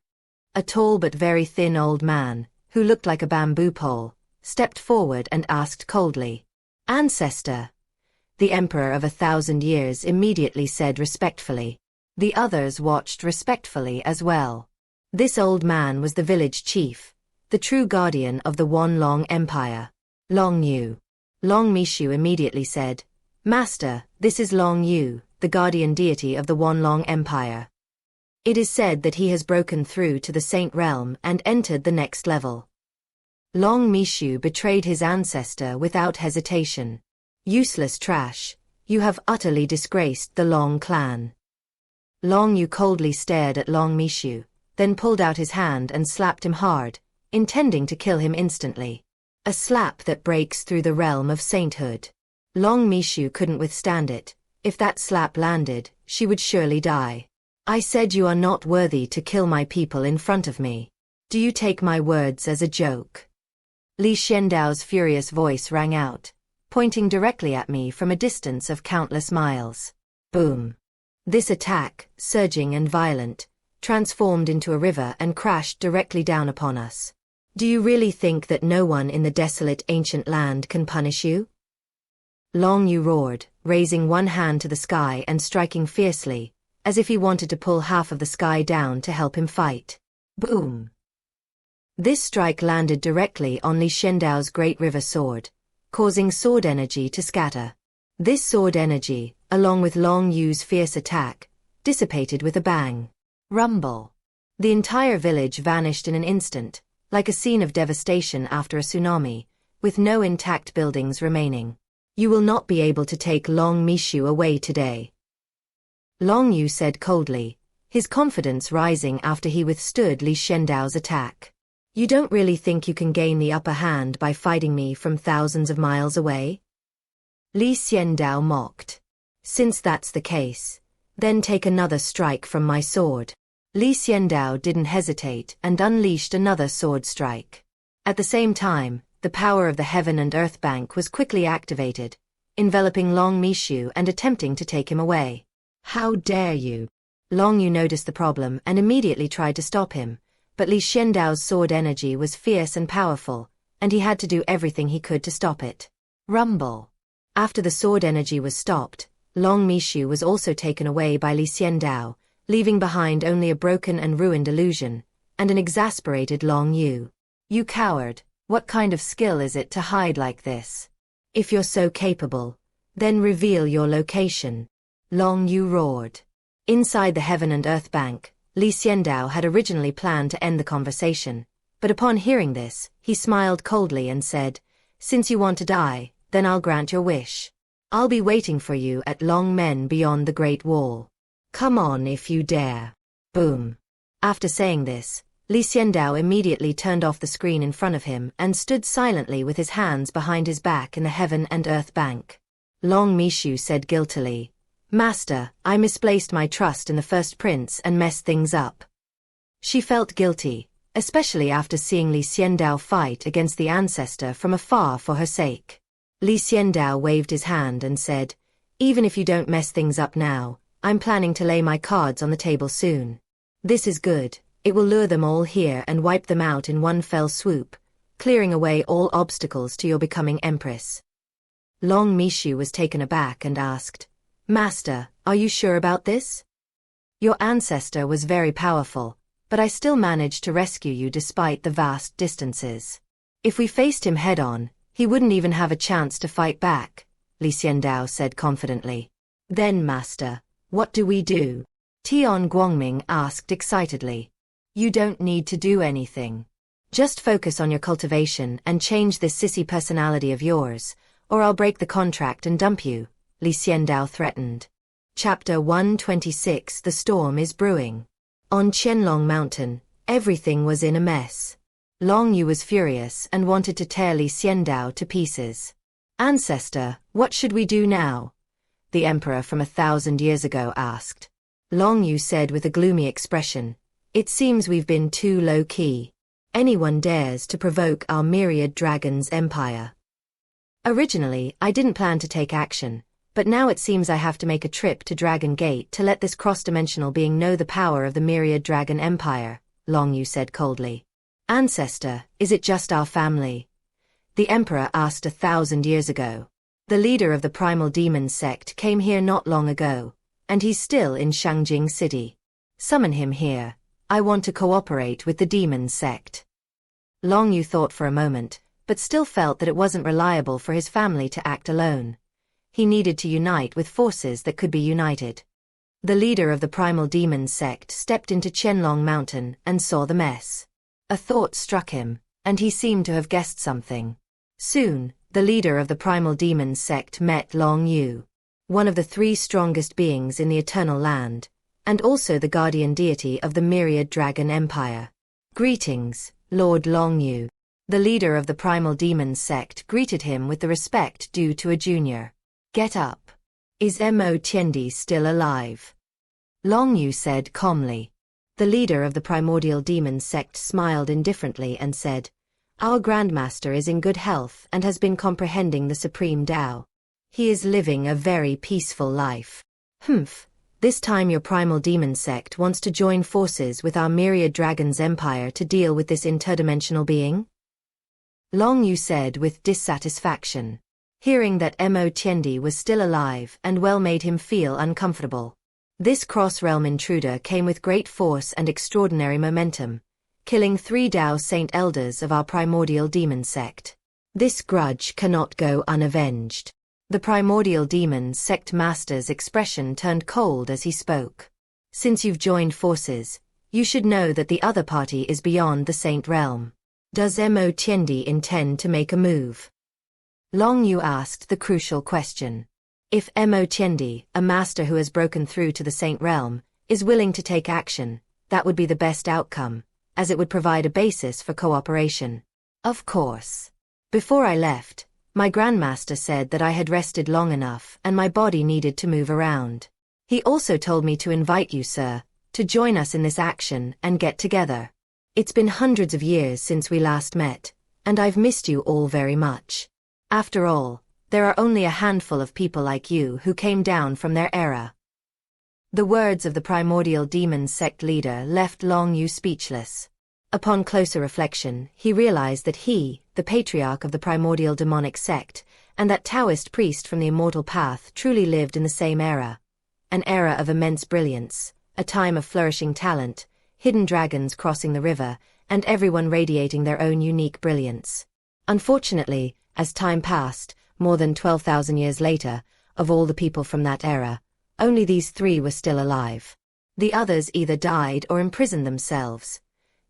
A tall but very thin old man, who looked like a bamboo pole, stepped forward and asked coldly. Ancestor. The emperor of 1,000 years immediately said respectfully. The others watched respectfully as well. This old man was the village chief, the true guardian of the Wanlong Empire. Long Yu. Long Mishu immediately said, Master, this is Long Yu, the guardian deity of the Wanlong Empire. It is said that he has broken through to the Saint Realm and entered the next level. Long Mishu betrayed his ancestor without hesitation. Useless trash, you have utterly disgraced the Long clan. Long Yu coldly stared at Long Mishu, then pulled out his hand and slapped him hard, intending to kill him instantly. A slap that breaks through the realm of sainthood. Long Mishu couldn't withstand it. If that slap landed, she would surely die. I said you are not worthy to kill my people in front of me. Do you take my words as a joke? Li Xiandao's furious voice rang out, pointing directly at me from a distance of countless miles. Boom. This attack, surging and violent, transformed into a river and crashed directly down upon us. Do you really think that no one in the desolate ancient land can punish you? Long Yu roared, raising one hand to the sky and striking fiercely, as if he wanted to pull half of the sky down to help him fight. Boom! This strike landed directly on Li Xiandao's great river sword, causing sword energy to scatter. This sword energy, along with Long Yu's fierce attack, dissipated with a bang. Rumble. The entire village vanished in an instant, like a scene of devastation after a tsunami, with no intact buildings remaining. You will not be able to take Long Mishu away today, Long Yu said coldly, his confidence rising after he withstood Li Xiandao's attack. You don't really think you can gain the upper hand by fighting me from thousands of miles away? Li Xiandao mocked. Since that's the case, then take another strike from my sword. Li Xiandao didn't hesitate and unleashed another sword strike. At the same time, the power of the Heaven and Earth Bank was quickly activated, enveloping Long Mishu and attempting to take him away. How dare you? Long Yu noticed the problem and immediately tried to stop him, but Li Xiandao's sword energy was fierce and powerful, and he had to do everything he could to stop it. Rumble. After the sword energy was stopped, Long Mishu was also taken away by Li Xiandao, leaving behind only a broken and ruined illusion, and an exasperated Long Yu. You coward, what kind of skill is it to hide like this? If you're so capable, then reveal your location. Long Yu roared. Inside the Heaven and Earth Bank, Li Xiandao had originally planned to end the conversation, but upon hearing this, he smiled coldly and said, Since you want to die, then I'll grant your wish. I'll be waiting for you at Long Men beyond the Great Wall. Come on if you dare. Boom. After saying this, Li Xiandao immediately turned off the screen in front of him and stood silently with his hands behind his back in the Heaven and Earth Bank. Long Mishu said guiltily, Master, I misplaced my trust in the first prince and messed things up. She felt guilty, especially after seeing Li Xiandao fight against the ancestor from afar for her sake. Li Xiandao waved his hand and said, Even if you don't mess things up now, I'm planning to lay my cards on the table soon. This is good, it will lure them all here and wipe them out in one fell swoop, clearing away all obstacles to your becoming empress. Long Mishu was taken aback and asked, Master, are you sure about this? Your ancestor was very powerful, but I still managed to rescue you despite the vast distances. If we faced him head-on, he wouldn't even have a chance to fight back, Li Xiandao said confidently. Then, Master, what do we do? Tian Guangming asked excitedly. You don't need to do anything. Just focus on your cultivation and change this sissy personality of yours, or I'll break the contract and dump you, Li Xiandao threatened. Chapter 126 The Storm is Brewing. On Qianlong Mountain, everything was in a mess. Long Yu was furious and wanted to tear Li Xiandao to pieces. Ancestor, what should we do now? The emperor from 1,000 years ago asked. Long Yu said with a gloomy expression, It seems we've been too low-key. Anyone dares to provoke our myriad dragon's empire. Originally, I didn't plan to take action, but now it seems I have to make a trip to Dragon Gate to let this cross-dimensional being know the power of the myriad dragon empire, Long Yu said coldly. Ancestor, is it just our family? The emperor asked 1,000 years ago. The leader of the primal demon sect came here not long ago, and he's still in Shangjing City. Summon him here. I want to cooperate with the demon sect. Long Yu thought for a moment, but still felt that it wasn't reliable for his family to act alone. He needed to unite with forces that could be united. The leader of the primal demon sect stepped into Qianlong Mountain and saw the mess. A thought struck him, and he seemed to have guessed something. Soon, the leader of the primal demon sect met Long Yu, one of the 3 strongest beings in the Eternal Land, and also the guardian deity of the myriad dragon empire. Greetings, Lord Long Yu. The leader of the primal demon sect greeted him with the respect due to a junior. Get up. Is Mo Tiendi still alive? Long Yu said calmly. The leader of the primordial demon sect smiled indifferently and said, Our Grandmaster is in good health and has been comprehending the Supreme Tao. He is living a very peaceful life. Humph. This time your primal demon sect wants to join forces with our myriad dragon's empire to deal with this interdimensional being? Long Yu said with dissatisfaction. Hearing that Mo Tiendi was still alive and well made him feel uncomfortable. This cross-realm intruder came with great force and extraordinary momentum, killing 3 Dao Saint Elders of our primordial demon sect. This grudge cannot go unavenged. The primordial demon sect master's expression turned cold as he spoke. Since you've joined forces, you should know that the other party is beyond the Saint Realm. Does Mo Tiendi intend to make a move? Long Yu asked the crucial question. If Mo Tiendi, a master who has broken through to the Saint Realm, is willing to take action, that would be the best outcome, as it would provide a basis for cooperation. Of course. Before I left, my grandmaster said that I had rested long enough and my body needed to move around. He also told me to invite you, sir, to join us in this action and get together. It's been hundreds of years since we last met, and I've missed you all very much. After all, there are only a handful of people like you who came down from their era. The words of the primordial demon sect leader left Long Yu speechless. Upon closer reflection, he realized that he, the patriarch of the primordial demonic sect, and that Taoist priest from the immortal path truly lived in the same era. An era of immense brilliance, a time of flourishing talent, hidden dragons crossing the river, and everyone radiating their own unique brilliance. Unfortunately, as time passed, more than 12,000 years later, of all the people from that era, only these three were still alive. The others either died or imprisoned themselves.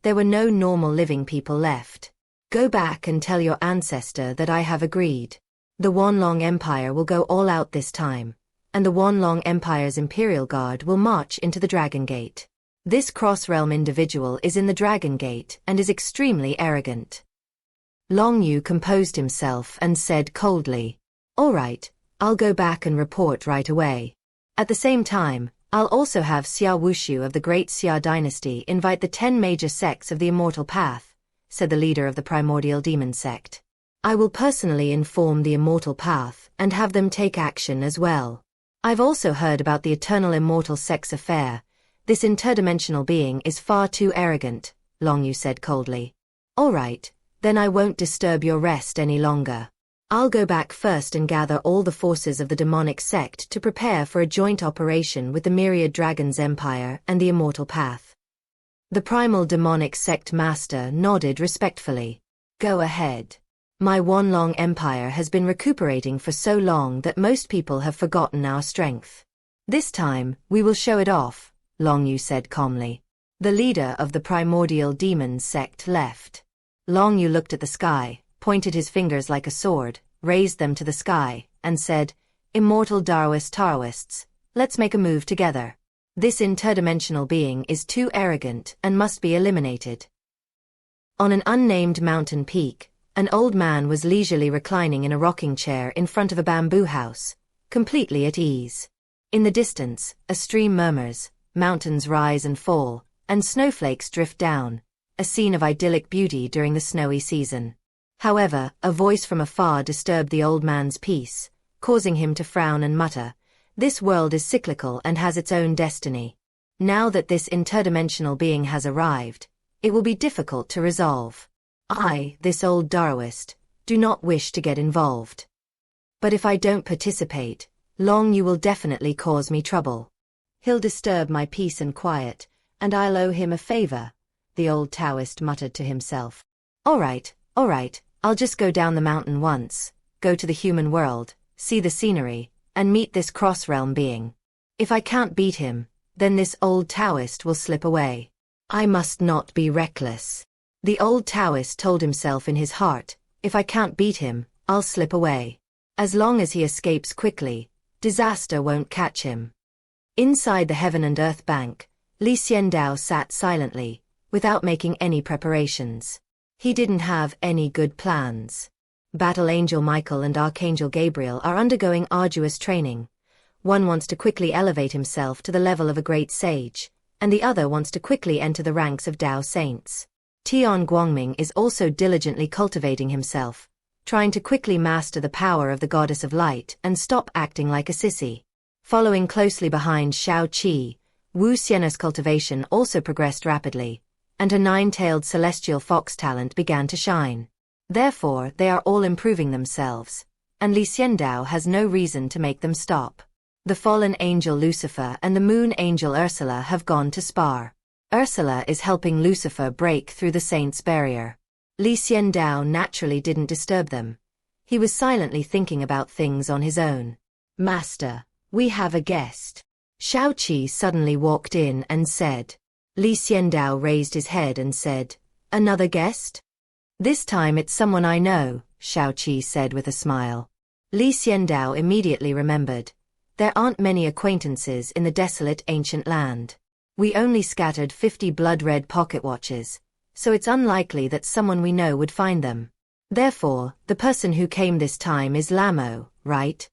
There were no normal living people left. Go back and tell your ancestor that I have agreed. The Wanlong Empire will go all out this time, and the Wanlong Empire's Imperial Guard will march into the Dragon Gate. This cross-realm individual is in the Dragon Gate and is extremely arrogant. Long Yu composed himself and said coldly, "All right, I'll go back and report right away. At the same time, I'll also have Xia Wushu of the Great Xia Dynasty invite the 10 major sects of the Immortal Path," said the leader of the Primordial Demon Sect. "I will personally inform the Immortal Path and have them take action as well. I've also heard about the Eternal Immortal Sect's affair. This interdimensional being is far too arrogant," Long Yu said coldly. "All right, then I won't disturb your rest any longer. I'll go back first and gather all the forces of the demonic sect to prepare for a joint operation with the Myriad Dragons Empire and the Immortal Path." The primal demonic sect master nodded respectfully. "Go ahead. My Wanlong Empire has been recuperating for so long that most people have forgotten our strength. This time, we will show it off," Long Yu said calmly. The leader of the primordial demon sect left. Long Yu looked at the sky, pointed his fingers like a sword, raised them to the sky, and said, "Immortal Taoists, let's make a move together. This interdimensional being is too arrogant and must be eliminated." On an unnamed mountain peak, an old man was leisurely reclining in a rocking chair in front of a bamboo house, completely at ease. In the distance, a stream murmurs, mountains rise and fall, and snowflakes drift down, a scene of idyllic beauty during the snowy season. However, a voice from afar disturbed the old man's peace, causing him to frown and mutter, "This world is cyclical and has its own destiny. Now that this interdimensional being has arrived, it will be difficult to resolve. I, this old Taoist, do not wish to get involved. But if I don't participate, Long Yu will definitely cause me trouble. He'll disturb my peace and quiet, and I'll owe him a favor," the old Taoist muttered to himself. All right, I'll just go down the mountain once, go to the human world, see the scenery, and meet this cross-realm being. If I can't beat him, then this old Taoist will slip away. I must not be reckless. The old Taoist told himself in his heart, if I can't beat him, I'll slip away. As long as he escapes quickly, disaster won't catch him. Inside the Heaven and Earth Bank, Xiandao sat silently, without making any preparations. He didn't have any good plans. Battle Angel Michael and Archangel Gabriel are undergoing arduous training. One wants to quickly elevate himself to the level of a great sage, and the other wants to quickly enter the ranks of Tao saints. Tian Guangming is also diligently cultivating himself, trying to quickly master the power of the goddess of light and stop acting like a sissy. Following closely behind Shao Qi, Wu Xian's cultivation also progressed rapidly, and her nine-tailed celestial fox talent began to shine. Therefore, they are all improving themselves, and Xiandao has no reason to make them stop. The fallen angel Lucifer and the moon angel Ursula have gone to spar. Ursula is helping Lucifer break through the saint's barrier. Xiandao naturally didn't disturb them. He was silently thinking about things on his own. "Master, we have a guest." Xiao Qi suddenly walked in and said. Li Xiandao raised his head and said, "Another guest?" "This time it's someone I know," Xiao Qi said with a smile. Li Xiandao immediately remembered. There aren't many acquaintances in the desolate ancient land. We only scattered 50 blood-red pocket watches, so it's unlikely that someone we know would find them. Therefore, the person who came this time is Lamo, right?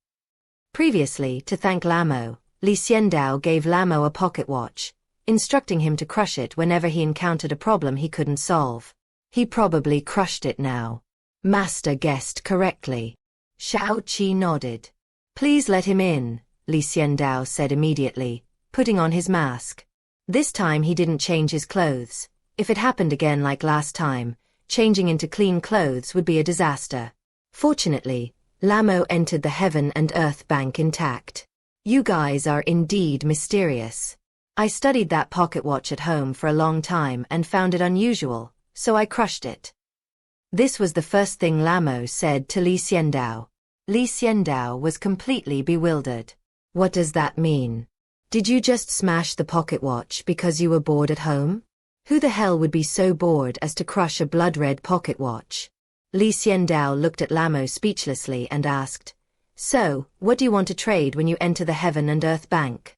Previously, to thank Lamo, Li Xiandao gave Lamo a pocket watch, instructing him to crush it whenever he encountered a problem he couldn't solve. He probably crushed it now. Master guessed correctly. Xiao Qi nodded. "Please let him in," Li Xiandao said immediately, putting on his mask. This time he didn't change his clothes. If it happened again like last time, changing into clean clothes would be a disaster. Fortunately, Lamo entered the Heaven and Earth Bank intact. "You guys are indeed mysterious. I studied that pocket watch at home for a long time and found it unusual, so I crushed it." This was the first thing Lamo said to Li Xiandao. Li Xiandao was completely bewildered. "What does that mean? Did you just smash the pocket watch because you were bored at home? Who the hell would be so bored as to crush a blood-red pocket watch?" Li Xiandao looked at Lamo speechlessly and asked, "So, what do you want to trade when you enter the Heaven and Earth Bank?"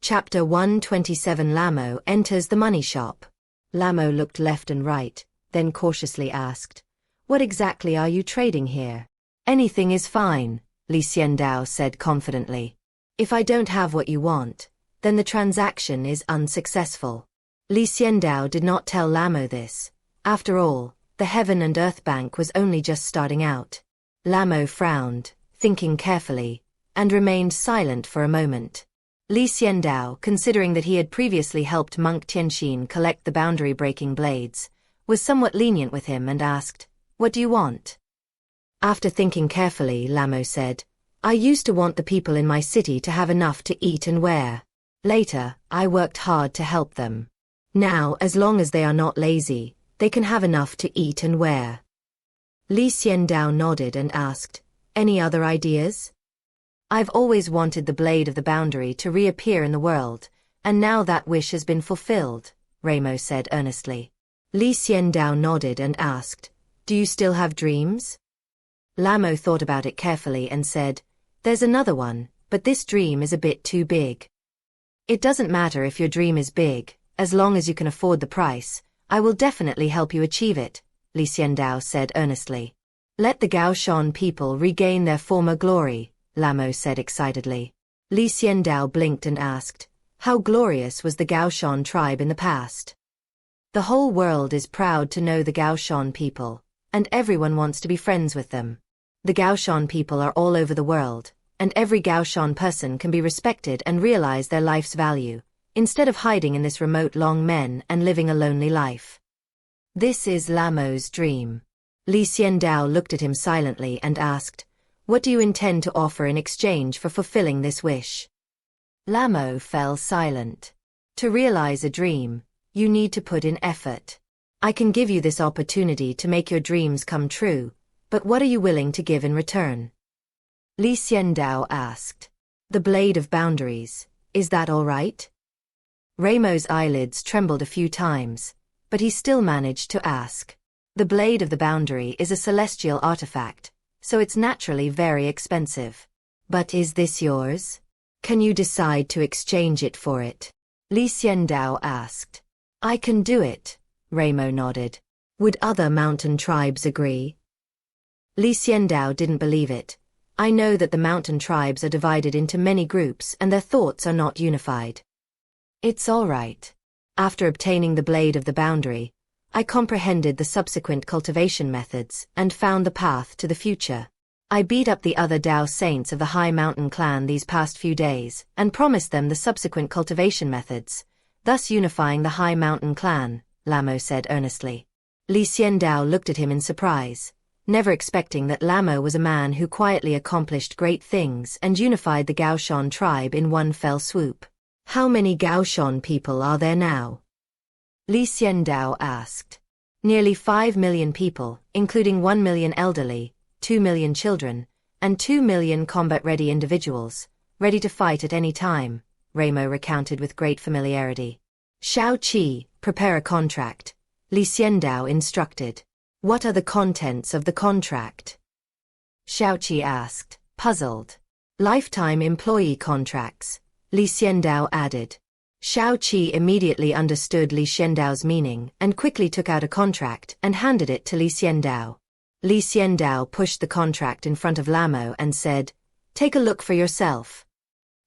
Chapter 127. Lamo enters the money shop. Lamo looked left and right, then cautiously asked, "What exactly are you trading here?" "Anything is fine," Li Xiandao said confidently. "If I don't have what you want, then the transaction is unsuccessful." Li Xiandao did not tell Lamo this. After all, the Heaven and Earth Bank was only just starting out. Lamo frowned, thinking carefully, and remained silent for a moment. Li Xiandao, considering that he had previously helped Monk Tianxin collect the boundary-breaking blades, was somewhat lenient with him and asked, "What do you want?" After thinking carefully, Lamo said, "I used to want the people in my city to have enough to eat and wear. Later, I worked hard to help them. Now, as long as they are not lazy, they can have enough to eat and wear." Li Xiandao nodded and asked, "Any other ideas?" "I've always wanted the blade of the boundary to reappear in the world, and now that wish has been fulfilled," Ramo said earnestly. Li Xiandao nodded and asked, "Do you still have dreams?" Lamo thought about it carefully and said, "There's another one, but this dream is a bit too big." "It doesn't matter if your dream is big, as long as you can afford the price. I will definitely help you achieve it," Li Xiandao said earnestly. "Let the Gaoshan people regain their former glory," Lamo said excitedly. Li Xiandao blinked and asked, "How glorious was the Gaoshan tribe in the past?" "The whole world is proud to know the Gaoshan people, and everyone wants to be friends with them. The Gaoshan people are all over the world, and every Gaoshan person can be respected and realize their life's value, instead of hiding in this remote long men and living a lonely life. This is Lamo's dream." Li Xiandao looked at him silently and asked, "What do you intend to offer in exchange for fulfilling this wish?" Lamo fell silent. "To realize a dream, you need to put in effort. I can give you this opportunity to make your dreams come true, but what are you willing to give in return?" Li Xiandao asked. "The blade of boundaries, is that all right?" Ramo's eyelids trembled a few times, but he still managed to ask. "The blade of the boundary is a celestial artifact, so it's naturally very expensive. But is this yours? Can you decide to exchange it for it?" Li Xiandao asked. "I can do it," Ramo nodded. "Would other mountain tribes agree?" Li Xiandao didn't believe it. "I know that the mountain tribes are divided into many groups and their thoughts are not unified." "It's all right. After obtaining the blade of the boundary, I comprehended the subsequent cultivation methods and found the path to the future. I beat up the other Dao saints of the High Mountain clan these past few days and promised them the subsequent cultivation methods, thus unifying the High Mountain clan," Lamo said earnestly. Li Xiandao looked at him in surprise, never expecting that Lamo was a man who quietly accomplished great things and unified the Gaoshan tribe in one fell swoop. "How many Gaoshan people are there now?" Li Xiandao asked. "Nearly 5 million people, including 1 million elderly, 2 million children, and 2 million combat-ready individuals, ready to fight at any time," Ramo recounted with great familiarity. Xiao Qi, prepare a contract, Li Xiandao instructed. What are the contents of the contract? Xiao Qi asked, puzzled. Lifetime employee contracts, Li Xiandao added. Xiao Qi immediately understood Li Xiandao's meaning and quickly took out a contract and handed it to Li Xiandao. Li Xiandao pushed the contract in front of Lamo and said, take a look for yourself.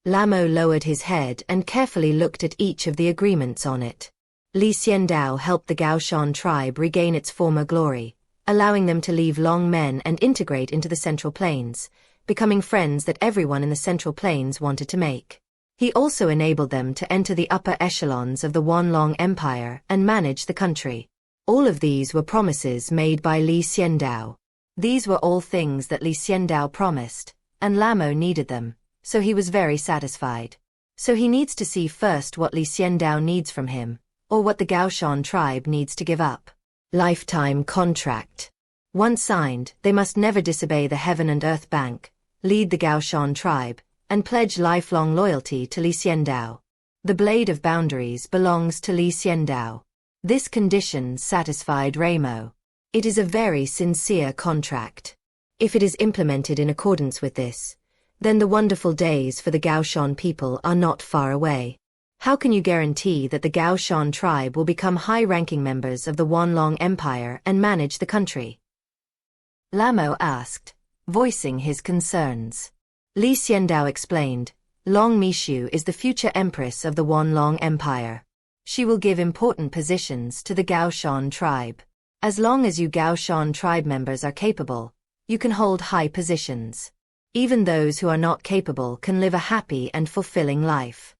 Lamo lowered his head and carefully looked at each of the agreements on it. Li Xiandao helped the Gaoshan tribe regain its former glory, allowing them to leave Long Men and integrate into the Central Plains, becoming friends that everyone in the Central Plains wanted to make. He also enabled them to enter the upper echelons of the Wanlong Empire and manage the country. All of these were promises made by Li Xiandao. These were all things that Li Xiandao promised, and Lamo needed them, so he was very satisfied. So he needs to see first what Li Xiandao needs from him, or what the Gaoshan tribe needs to give up. Lifetime contract. Once signed, they must never disobey the Heaven and Earth Bank, lead the Gaoshan tribe, and pledge lifelong loyalty to Li Xiandao. The Blade of Boundaries belongs to Li Xiandao. This condition satisfied Ramo. It is a very sincere contract. If it is implemented in accordance with this, then the wonderful days for the Gaoshan people are not far away. How can you guarantee that the Gaoshan tribe will become high-ranking members of the Wanlong Empire and manage the country? Lamo asked, voicing his concerns. Li Xiandao explained, Long Mishu is the future empress of the Wanlong Empire. She will give important positions to the Gaoshan tribe. As long as you Gaoshan tribe members are capable, you can hold high positions. Even those who are not capable can live a happy and fulfilling life.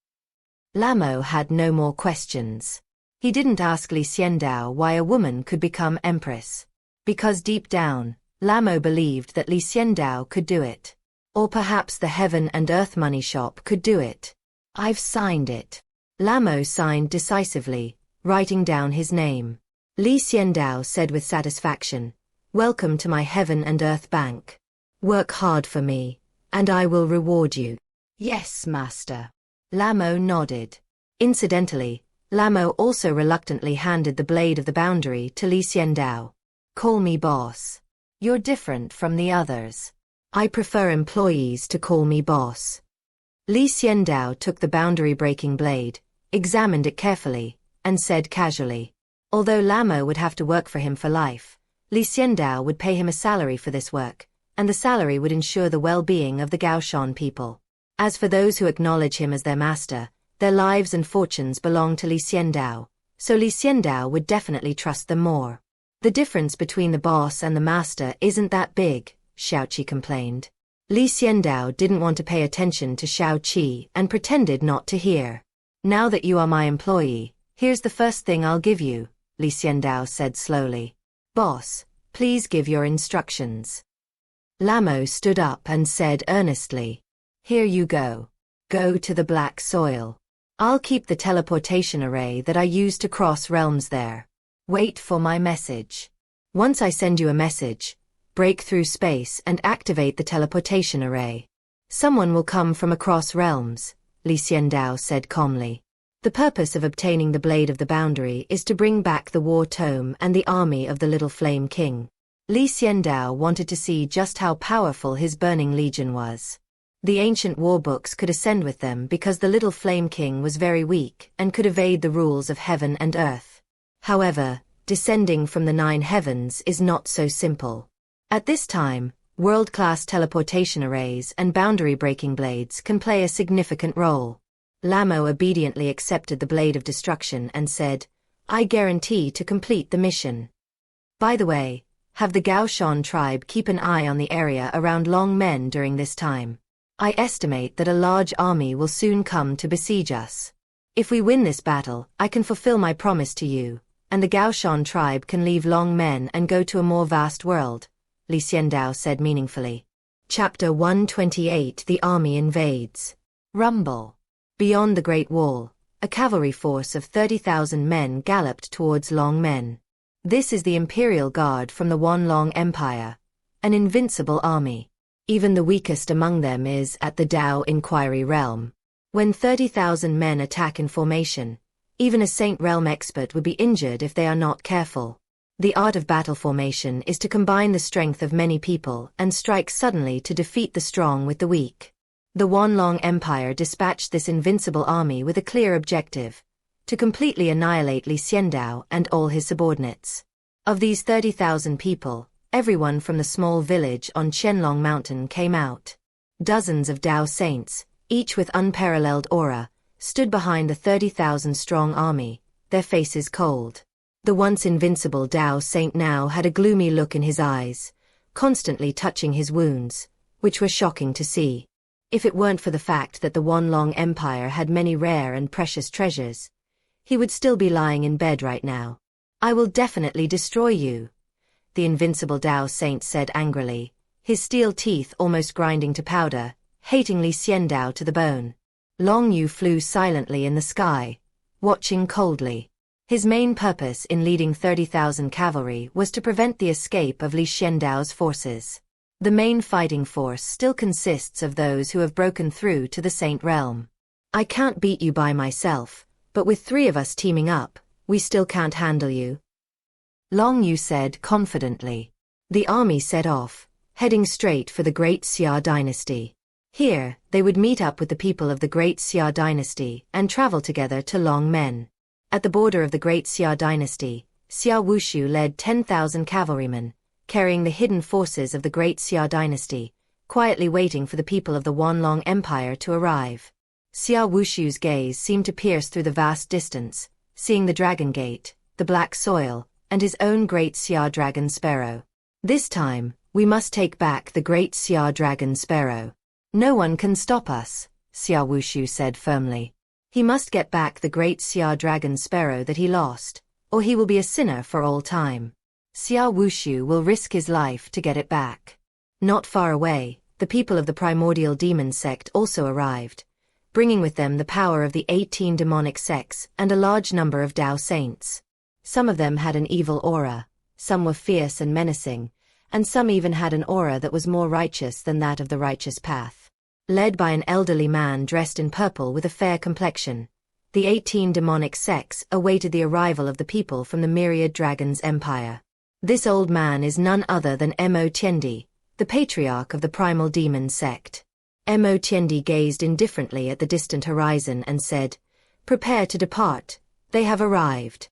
Lamo had no more questions. He didn't ask Li Xiandao why a woman could become empress. Because deep down, Lamo believed that Li Xiandao could do it. Or perhaps the Heaven and Earth Money Shop could do it. I've signed it. Lamo signed decisively, writing down his name. Li Xiandao said with satisfaction, welcome to my Heaven and Earth Bank. Work hard for me, and I will reward you. Yes, master. Lamo nodded. Incidentally, Lamo also reluctantly handed the Blade of the Boundary to Li Xiandao. Call me boss. You're different from the others. I prefer employees to call me boss. Li Xiandao took the boundary-breaking blade, examined it carefully, and said casually, although Lamo would have to work for him for life, Li Xiandao would pay him a salary for this work, and the salary would ensure the well-being of the Gaoshan people. As for those who acknowledge him as their master, their lives and fortunes belong to Li Xiandao, so Li Xiandao would definitely trust them more. The difference between the boss and the master isn't that big, Xiao Qi complained. Li Xiandao didn't want to pay attention to Xiao Qi and pretended not to hear. Now that you are my employee, here's the first thing I'll give you, Li Xiandao said slowly. Boss, please give your instructions. Lamo stood up and said earnestly, here you go. Go to the black soil. I'll keep the teleportation array that I use to cross realms there. Wait for my message. Once I send you a message, break through space and activate the teleportation array. Someone will come from across realms, Li Xiandao said calmly. The purpose of obtaining the Blade of the Boundary is to bring back the War Tome and the army of the Little Flame King. Li Xiandao wanted to see just how powerful his Burning Legion was. The ancient war books could ascend with them because the Little Flame King was very weak and could evade the rules of heaven and earth. However, descending from the 9 heavens is not so simple. At this time, world-class teleportation arrays and boundary-breaking blades can play a significant role. Lamo obediently accepted the Blade of Destruction and said, I guarantee to complete the mission. By the way, have the Gaoshan tribe keep an eye on the area around Long Men during this time. I estimate that a large army will soon come to besiege us. If we win this battle, I can fulfill my promise to you, and the Gaoshan tribe can leave Long Men and go to a more vast world, Li Xiandao said meaningfully. Chapter 128 The Army Invades. Rumble. Beyond the Great Wall, a cavalry force of 30,000 men galloped towards Long Men. This is the Imperial Guard from the Wanlong Empire, an invincible army. Even the weakest among them is at the Dao Inquiry realm. When 30,000 men attack in formation, even a Saint Realm expert would be injured if they are not careful. The art of battle formation is to combine the strength of many people and strike suddenly to defeat the strong with the weak. The Wanlong Empire dispatched this invincible army with a clear objective: to completely annihilate Xiandao and all his subordinates. Of these 30,000 people, everyone from the small village on Qianlong Mountain came out. Dozens of Dao saints, each with unparalleled aura, stood behind the 30,000-strong army, their faces cold. The once invincible Dao saint now had a gloomy look in his eyes, constantly touching his wounds, which were shocking to see. If it weren't for the fact that the Wanlong Empire had many rare and precious treasures, he would still be lying in bed right now. "I will definitely destroy you," the invincible Dao saint said angrily, his steel teeth almost grinding to powder, hating Xiandao to the bone. Long Yu flew silently in the sky, watching coldly. His main purpose in leading 30,000 cavalry was to prevent the escape of Xiandao's forces. The main fighting force still consists of those who have broken through to the Saint Realm. "I can't beat you by myself, but with 3 of us teaming up, we still can't handle you," Long Yu said confidently. The army set off, heading straight for the Great Xia dynasty. Here, they would meet up with the people of the Great Xia dynasty and travel together to Long Men. At the border of the Great Xia dynasty, Xia Wushu led 10,000 cavalrymen, carrying the hidden forces of the Great Xia dynasty, quietly waiting for the people of the Wanlong Empire to arrive. Xia Wushu's gaze seemed to pierce through the vast distance, seeing the Dragon Gate, the black soil, and his own Great Xia Dragon Sparrow. "This time, we must take back the Great Xia Dragon Sparrow. No one can stop us," Xia Wushu said firmly. "He must get back the Great Xia Dragon Sparrow that he lost, or he will be a sinner for all time. Xia Wushu will risk his life to get it back." Not far away, the people of the primordial demon sect also arrived, bringing with them the power of the 18 demonic sects and a large number of Dao saints. Some of them had an evil aura, some were fierce and menacing, and some even had an aura that was more righteous than that of the righteous path. Led by an elderly man dressed in purple with a fair complexion, the 18 demonic sects awaited the arrival of the people from the myriad dragons' empire. This old man is none other than Mo Tiendi, the patriarch of the primal demon sect. Mo Tiendi gazed indifferently at the distant horizon and said, "Prepare to depart, they have arrived."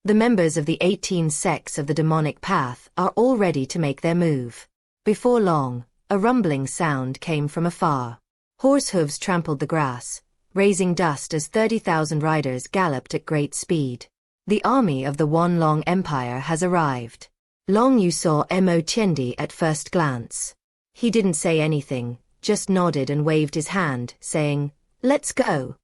The members of the 18 sects of the demonic path are all ready to make their move. Before long, a rumbling sound came from afar. Horse hooves trampled the grass, raising dust as 30,000 riders galloped at great speed. The army of the Wanlong Empire has arrived. Long Yu saw Mo Tiendi at first glance. He didn't say anything, just nodded and waved his hand, saying, "Let's go."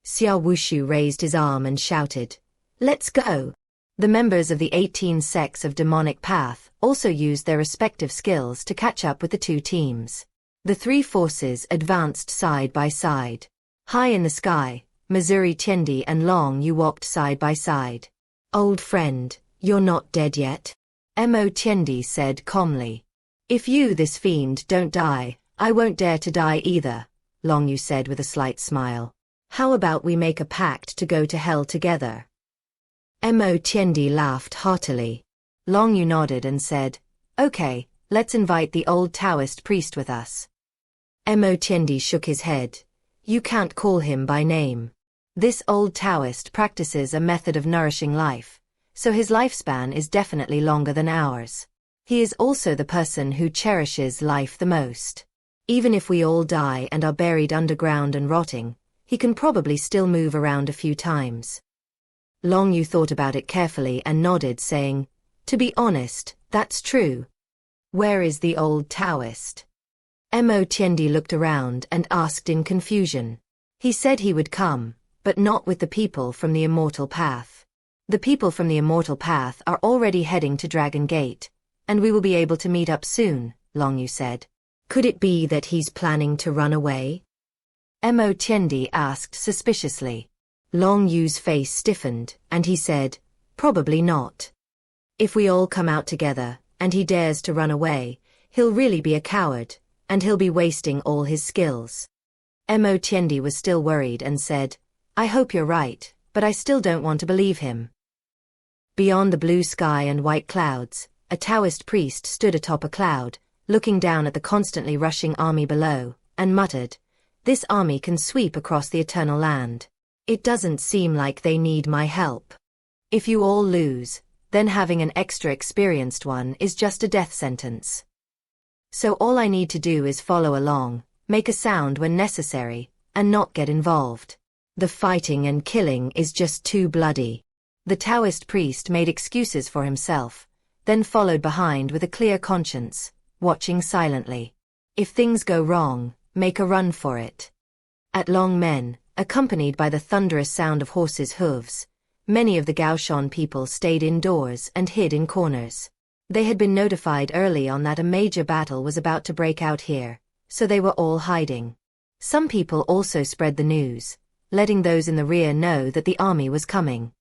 Xia Wushu raised his arm and shouted, "Let's go." The members of the 18 sects of demonic path also used their respective skills to catch up with the 2 teams. The 3 forces advanced side by side. High in the sky, Missouri Tiendi and Long Yu walked side by side. "Old friend, you're not dead yet," Mo Tiendi said calmly. "If you, this fiend, don't die, I won't dare to die either," Long Yu said with a slight smile. "How about we make a pact to go to hell together?" Mo Tiendi laughed heartily. Long Yu nodded and said, "Okay, let's invite the old Taoist priest with us." Mo Tiendi shook his head. "You can't call him by name. This old Taoist practices a method of nourishing life, so his lifespan is definitely longer than ours. He is also the person who cherishes life the most. Even if we all die and are buried underground and rotting, he can probably still move around a few times." Long Yu thought about it carefully and nodded, saying, "To be honest, that's true. Where is the old Taoist?" Mo Tiendi looked around and asked in confusion. He said he would come, but not with the people from the Immortal Path. The people from the Immortal Path are already heading to Dragon Gate, and we will be able to meet up soon, Long Yu said. "Could it be that he's planning to run away?" Mo Tiendi asked suspiciously. Long Yu's face stiffened, and he said, "Probably not. If we all come out together, and he dares to run away, he'll really be a coward, and he'll be wasting all his skills." Mo Tiendi was still worried and said, I hope you're right, but I still don't want to believe him. Beyond the blue sky and white clouds, a Taoist priest stood atop a cloud, looking down at the constantly rushing army below, and muttered, This army can sweep across the eternal land. It doesn't seem like they need my help. If you all lose, then having an extra experienced one is just a death sentence. So all I need to do is follow along, make a sound when necessary, and not get involved. The fighting and killing is just too bloody. The Taoist priest made excuses for himself, then followed behind with a clear conscience, watching silently. If things go wrong, make a run for it. At Long Men, accompanied by the thunderous sound of horses' hooves, many of the Gaoshan people stayed indoors and hid in corners. They had been notified early on that a major battle was about to break out here, so they were all hiding. Some people also spread the news, letting those in the rear know that the army was coming.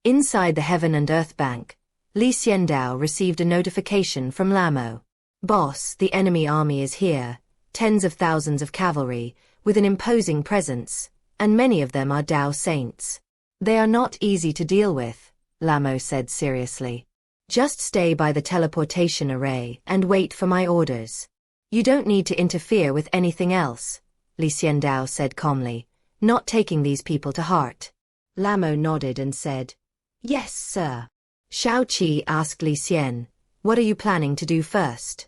Inside the Heaven and Earth Bank, Xiandao received a notification from Lamo. Boss, the enemy army is here, tens of thousands of cavalry, with an imposing presence, and many of them are Dao saints. They are not easy to deal with, Lamo said seriously. Just stay by the teleportation array and wait for my orders. You don't need to interfere with anything else, Xiandao said calmly, not taking these people to heart. Lamo nodded and said, Yes, sir. Shao Qi asked Li Xian, What are you planning to do first?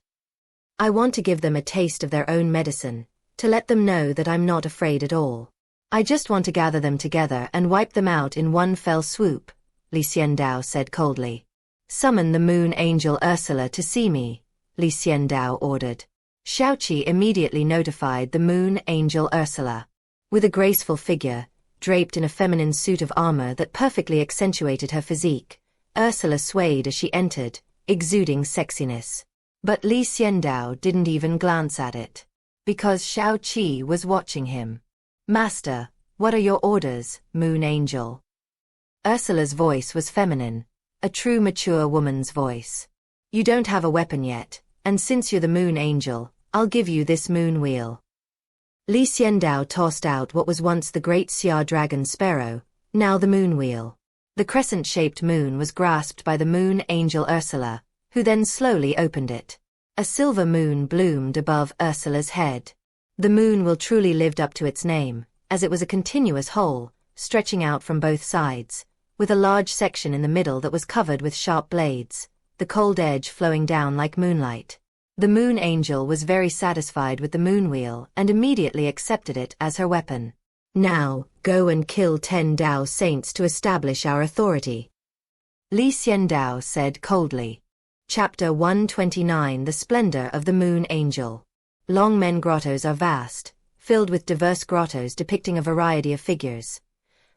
I want to give them a taste of their own medicine, to let them know that I'm not afraid at all. I just want to gather them together and wipe them out in one fell swoop, Li Xiandao said coldly. Summon the Moon Angel Ursula to see me, Li Xiandao ordered. Shao Qi immediately notified the Moon Angel Ursula. With a graceful figure, draped in a feminine suit of armor that perfectly accentuated her physique, Ursula swayed as she entered, exuding sexiness. But Li Xiandao didn't even glance at it, because Shao Qi was watching him. Master, what are your orders, Moon Angel? Ursula's voice was feminine, a true mature woman's voice. You don't have a weapon yet, and since you're the Moon Angel, I'll give you this moon wheel. Li Xiandao tossed out what was once the great Xia dragon sparrow, now the moon wheel. The crescent-shaped moon was grasped by the Moon Angel Ursula, who then slowly opened it. A silver moon bloomed above Ursula's head. The moon wheel truly lived up to its name, as it was a continuous hole, stretching out from both sides, with a large section in the middle that was covered with sharp blades, the cold edge flowing down like moonlight. The Moon Angel was very satisfied with the moon wheel and immediately accepted it as her weapon. Now, go and kill 10 Dao saints to establish our authority, Li Xiandao said coldly. Chapter 129 The Splendor of the Moon Angel. Long Men grottos are vast, filled with diverse grottos depicting a variety of figures.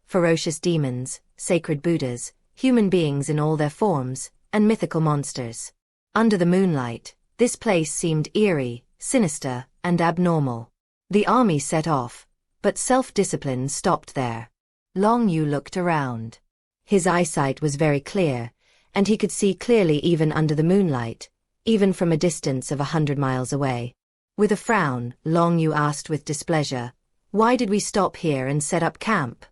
Ferocious demons, sacred Buddhas, human beings in all their forms, and mythical monsters. Under the moonlight, this place seemed eerie, sinister, and abnormal. The army set off, but self-discipline stopped there. Long Yu looked around. His eyesight was very clear, and he could see clearly even under the moonlight, even from a distance of 100 miles away. With a frown, Long Yu asked with displeasure, Why did we stop here and set up camp?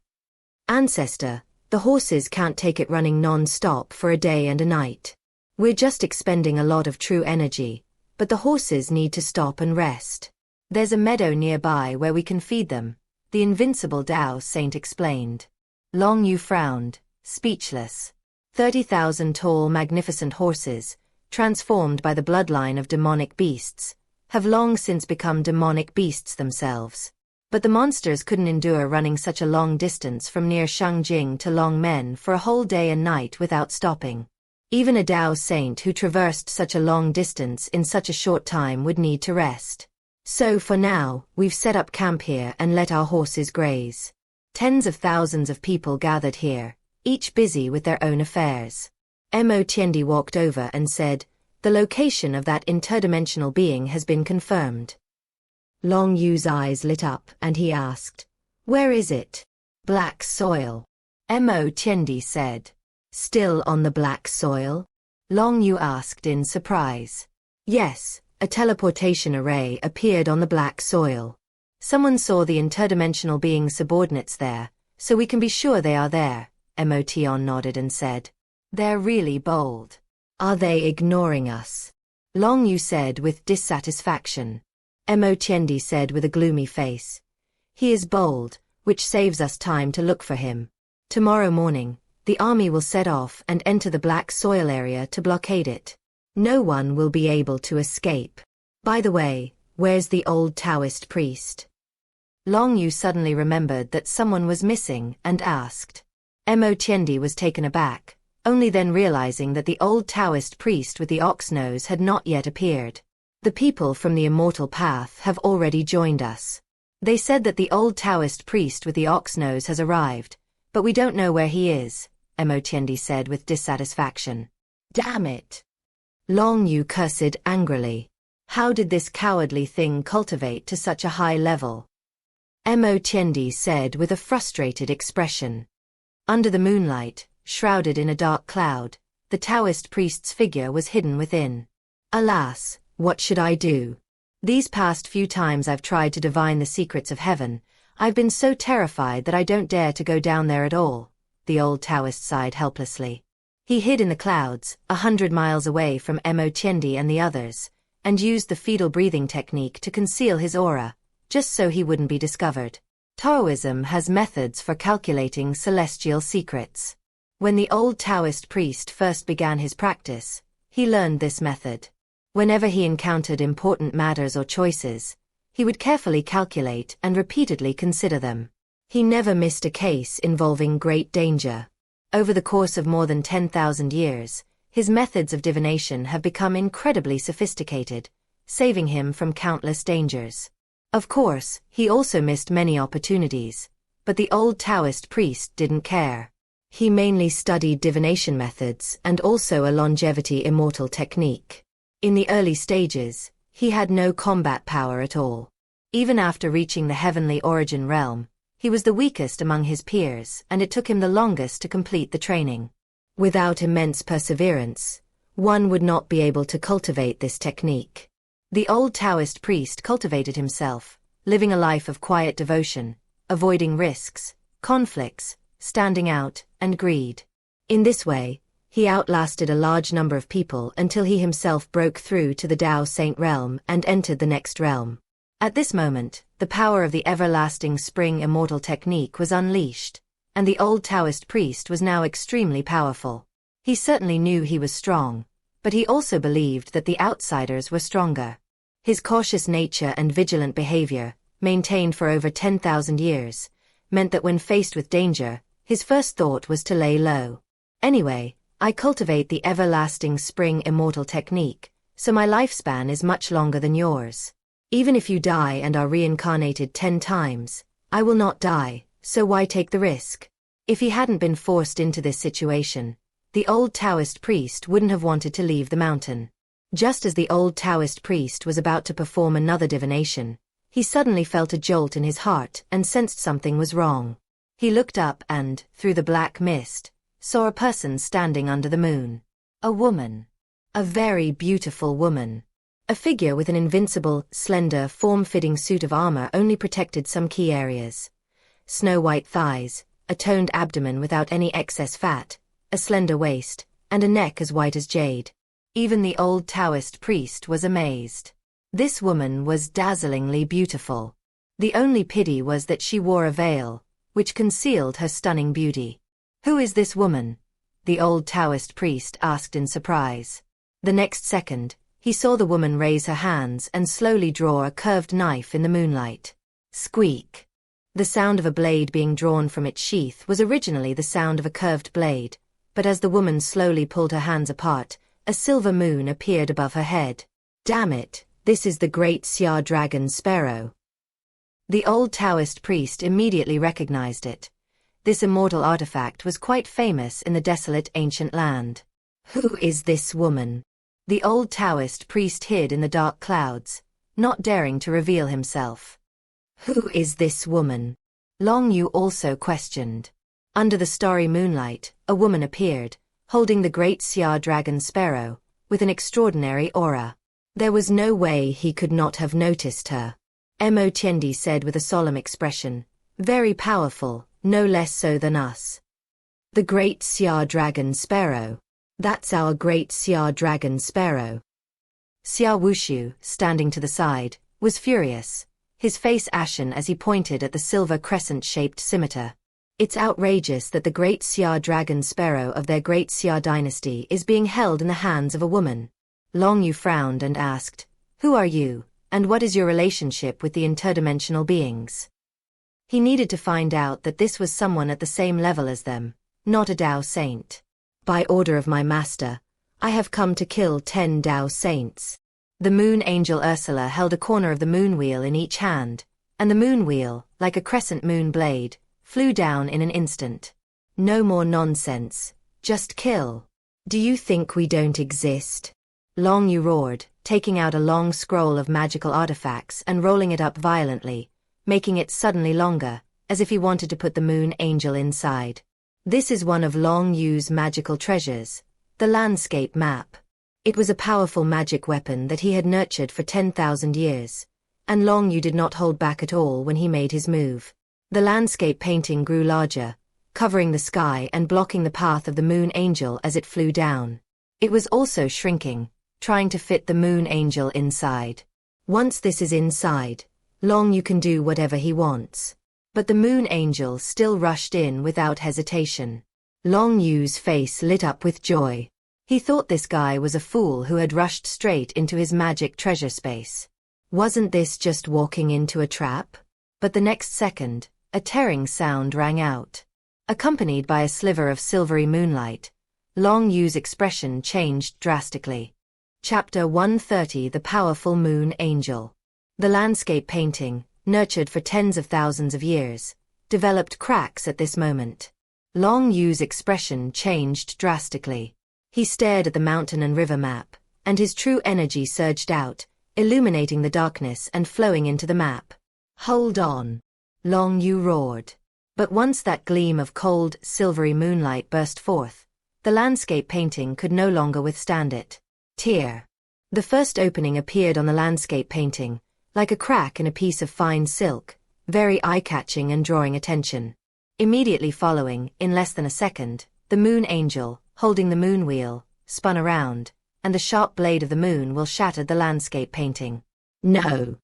Ancestor, the horses can't take it running non-stop for a day and a night. We're just expending a lot of true energy, but the horses need to stop and rest. There's a meadow nearby where we can feed them, the invincible Dao Saint explained. Long Yu frowned, speechless. 30,000 tall magnificent horses, transformed by the bloodline of demonic beasts, have long since become demonic beasts themselves. But the monsters couldn't endure running such a long distance from near Shangjing to Long Men for a whole day and night without stopping. Even a Dao Saint who traversed such a long distance in such a short time would need to rest. So for now, we've set up camp here and let our horses graze. Tens of thousands of people gathered here, each busy with their own affairs. Mo Tiendi walked over and said, The location of that interdimensional being has been confirmed. Long Yu's eyes lit up and he asked, Where is it? Black soil. Mo Tiendi said. Still on the black soil? Long Yu asked in surprise. Yes, a teleportation array appeared on the black soil. Someone saw the interdimensional being's subordinates there, so we can be sure they are there, Emotion nodded and said. They're really bold. Are they ignoring us? Long Yu said with dissatisfaction. Emotion said with a gloomy face. He is bold, which saves us time to look for him. Tomorrow morning, the army will set off and enter the black soil area to blockade it. No one will be able to escape. By the way, where's the old Taoist priest? Long Yu suddenly remembered that someone was missing and asked. Mo Tiendi was taken aback, only then realizing that the old Taoist priest with the ox nose had not yet appeared. The people from the immortal path have already joined us. They said that the old Taoist priest with the ox nose has arrived, but we don't know where he is, Mo Tiendi said with dissatisfaction. Damn it! Long Yu cursed angrily. How did this cowardly thing cultivate to such a high level? Mo Tiendi said with a frustrated expression. Under the moonlight, shrouded in a dark cloud, the Taoist priest's figure was hidden within. Alas, what should I do? These past few times I've tried to divine the secrets of heaven, I've been so terrified that I don't dare to go down there at all, the old Taoist sighed helplessly. He hid in the clouds, 100 miles away from Mo Tiendi and the others, and used the fetal breathing technique to conceal his aura, just so he wouldn't be discovered. Taoism has methods for calculating celestial secrets. When the old Taoist priest first began his practice, he learned this method. Whenever he encountered important matters or choices, he would carefully calculate and repeatedly consider them. He never missed a case involving great danger. Over the course of more than 10,000 years, his methods of divination have become incredibly sophisticated, saving him from countless dangers. Of course, he also missed many opportunities, but the old Taoist priest didn't care. He mainly studied divination methods and also a longevity immortal technique. In the early stages, he had no combat power at all. Even after reaching the heavenly origin realm, he was the weakest among his peers and it took him the longest to complete the training. Without immense perseverance, one would not be able to cultivate this technique. The old Taoist priest cultivated himself, living a life of quiet devotion, avoiding risks, conflicts, standing out, and greed. In this way, he outlasted a large number of people until he himself broke through to the Tao Saint realm and entered the next realm. At this moment, the power of the everlasting spring immortal technique was unleashed, and the old Taoist priest was now extremely powerful. He certainly knew he was strong, but he also believed that the outsiders were stronger. His cautious nature and vigilant behavior, maintained for over 10,000 years, meant that when faced with danger, his first thought was to lay low. Anyway, I cultivate the everlasting spring immortal technique, so my lifespan is much longer than yours. Even if you die and are reincarnated 10 times, I will not die, so why take the risk? If he hadn't been forced into this situation, the old Taoist priest wouldn't have wanted to leave the mountain. Just as the old Taoist priest was about to perform another divination, he suddenly felt a jolt in his heart and sensed something was wrong. He looked up and, through the black mist, saw a person standing under the moon. A woman. A very beautiful woman. A figure with an invincible, slender, form-fitting suit of armor only protected some key areas. Snow-white thighs, a toned abdomen without any excess fat, a slender waist, and a neck as white as jade. Even the old Taoist priest was amazed. This woman was dazzlingly beautiful. The only pity was that she wore a veil, which concealed her stunning beauty. Who is this woman? The old Taoist priest asked in surprise. The next second, he saw the woman raise her hands and slowly draw a curved knife in the moonlight. Squeak. The sound of a blade being drawn from its sheath was originally the sound of a curved blade, but as the woman slowly pulled her hands apart, a silver moon appeared above her head. Damn it, this is the great Xia dragon sparrow. The old Taoist priest immediately recognized it. This immortal artifact was quite famous in the desolate ancient land. Who is this woman? The old Taoist priest hid in the dark clouds, not daring to reveal himself. Who is this woman? Long Yu also questioned. Under the starry moonlight, a woman appeared, holding the great Xia dragon sparrow, with an extraordinary aura. There was no way he could not have noticed her. Mo Tiendi said with a solemn expression. Very powerful, no less so than us. The Great Xia Dragon Sparrow. That's our Great Xia Dragon Sparrow. Xia Wushu, standing to the side, was furious, his face ashen as he pointed at the silver crescent-shaped scimitar. It's outrageous that the Great Xia Dragon Sparrow of their Great Xia dynasty is being held in the hands of a woman. Long Yu frowned and asked, "Who are you, and what is your relationship with the interdimensional beings?" He needed to find out that this was someone at the same level as them, not a Dao saint. By order of my master, I have come to kill 10 Dao saints. The moon angel Ursula held a corner of the moon wheel in each hand, and the moon wheel, like a crescent moon blade, flew down in an instant. No more nonsense, just kill. Do you think we don't exist? Long Yu roared, taking out a long scroll of magical artifacts and rolling it up violently, making it suddenly longer, as if he wanted to put the moon angel inside. This is one of Long Yu's magical treasures, the landscape map. It was a powerful magic weapon that he had nurtured for 10,000 years, and Long Yu did not hold back at all when he made his move. The landscape painting grew larger, covering the sky and blocking the path of the moon angel as it flew down. It was also shrinking, trying to fit the moon angel inside. Once this is inside, Long Yu can do whatever he wants. But the moon angel still rushed in without hesitation. Long Yu's face lit up with joy. He thought this guy was a fool who had rushed straight into his magic treasure space. Wasn't this just walking into a trap? But the next second, a tearing sound rang out. Accompanied by a sliver of silvery moonlight, Long Yu's expression changed drastically. Chapter 130: The Powerful Moon Angel. The landscape painting, nurtured for tens of thousands of years, developed cracks at this moment. Long Yu's expression changed drastically. He stared at the mountain and river map, and his true energy surged out, illuminating the darkness and flowing into the map. Hold on! Long Yu roared. But once that gleam of cold, silvery moonlight burst forth, the landscape painting could no longer withstand it. Tear. The first opening appeared on the landscape painting, like a crack in a piece of fine silk, very eye-catching and drawing attention. Immediately following, in less than a second, the moon angel, holding the moon wheel, spun around, and the sharp blade of the moon wheel shattered the landscape painting. No!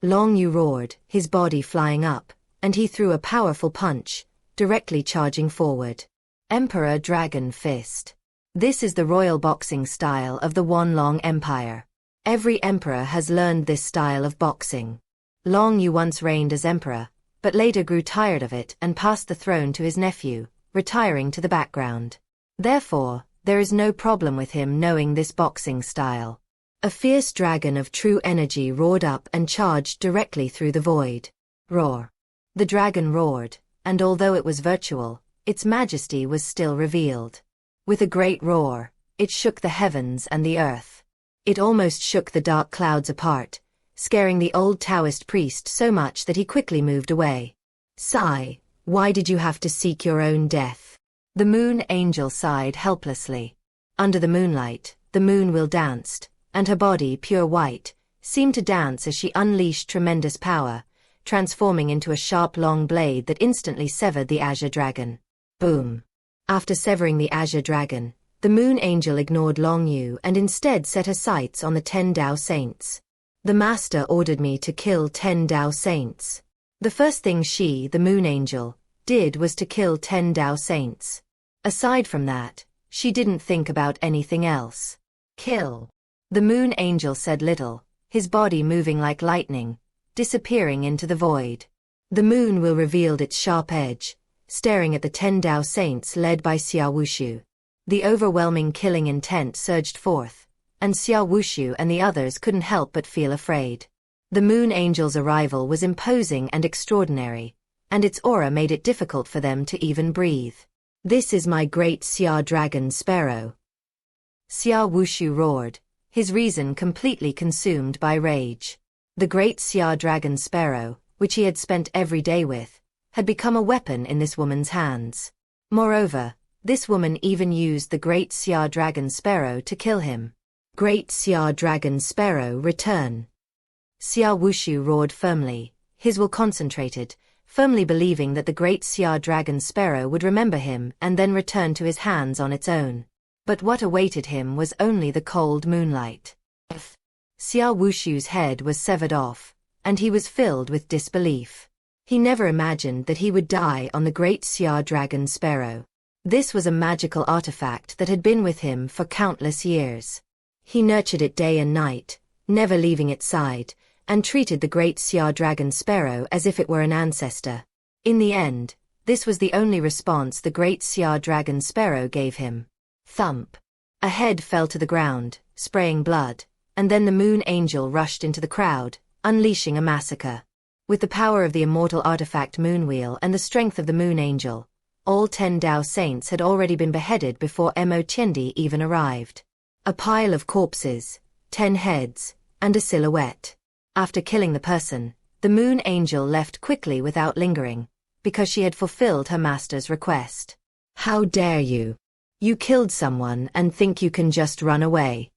Long Yu roared, his body flying up, and he threw a powerful punch, directly charging forward. Emperor Dragon Fist. This is the royal boxing style of the Wanlong Empire. Every emperor has learned this style of boxing. Long Yu once reigned as emperor, but later grew tired of it and passed the throne to his nephew, retiring to the background. Therefore, there is no problem with him knowing this boxing style. A fierce dragon of true energy roared up and charged directly through the void. Roar. The dragon roared, and although it was virtual, its majesty was still revealed. With a great roar, it shook the heavens and the earth. It almost shook the dark clouds apart, scaring the old Taoist priest so much that he quickly moved away. Sigh, why did you have to seek your own death? The moon angel sighed helplessly. Under the moonlight, the moon wheel danced, and her body, pure white, seemed to dance as she unleashed tremendous power, transforming into a sharp long blade that instantly severed the azure dragon. Boom. After severing the azure dragon, the moon angel ignored Long Yu and instead set her sights on the 10 Dao saints. The master ordered me to kill 10 Dao saints. The first thing she, the moon angel, did was to kill 10 Dao saints. Aside from that, she didn't think about anything else. Kill. The moon angel said little, his body moving like lightning, disappearing into the void. The moon wheel revealed its sharp edge, staring at the 10 Dao saints led by Xia Wushu. The overwhelming killing intent surged forth, and Xia Wushu and the others couldn't help but feel afraid. The moon angel's arrival was imposing and extraordinary, and its aura made it difficult for them to even breathe. This is my great Xia Dragon Sparrow. Xia Wushu roared, his reason completely consumed by rage. The great Xia Dragon Sparrow, which he had spent every day with, had become a weapon in this woman's hands. Moreover, this woman even used the great Xia Dragon Sparrow to kill him. Great Xia Dragon Sparrow return. Xia Wushu roared firmly, his will concentrated, firmly believing that the great Xia dragon sparrow would remember him and then return to his hands on its own. But what awaited him was only the cold moonlight. Xia Wushu's head was severed off, and he was filled with disbelief. He never imagined that he would die on the great Xia dragon sparrow. This was a magical artifact that had been with him for countless years. He nurtured it day and night, never leaving its side, and treated the great Xia dragon sparrow as if it were an ancestor. In the end, this was the only response the great Xia dragon sparrow gave him. Thump! A head fell to the ground, spraying blood, and then the moon angel rushed into the crowd, unleashing a massacre. With the power of the immortal artifact Moonwheel and the strength of the moon angel, all 10 Dao saints had already been beheaded before Mo Tiendi even arrived. A pile of corpses, 10 heads, and a silhouette. After killing the person, the moon angel left quickly without lingering, because she had fulfilled her master's request. How dare you! You killed someone and think you can just run away.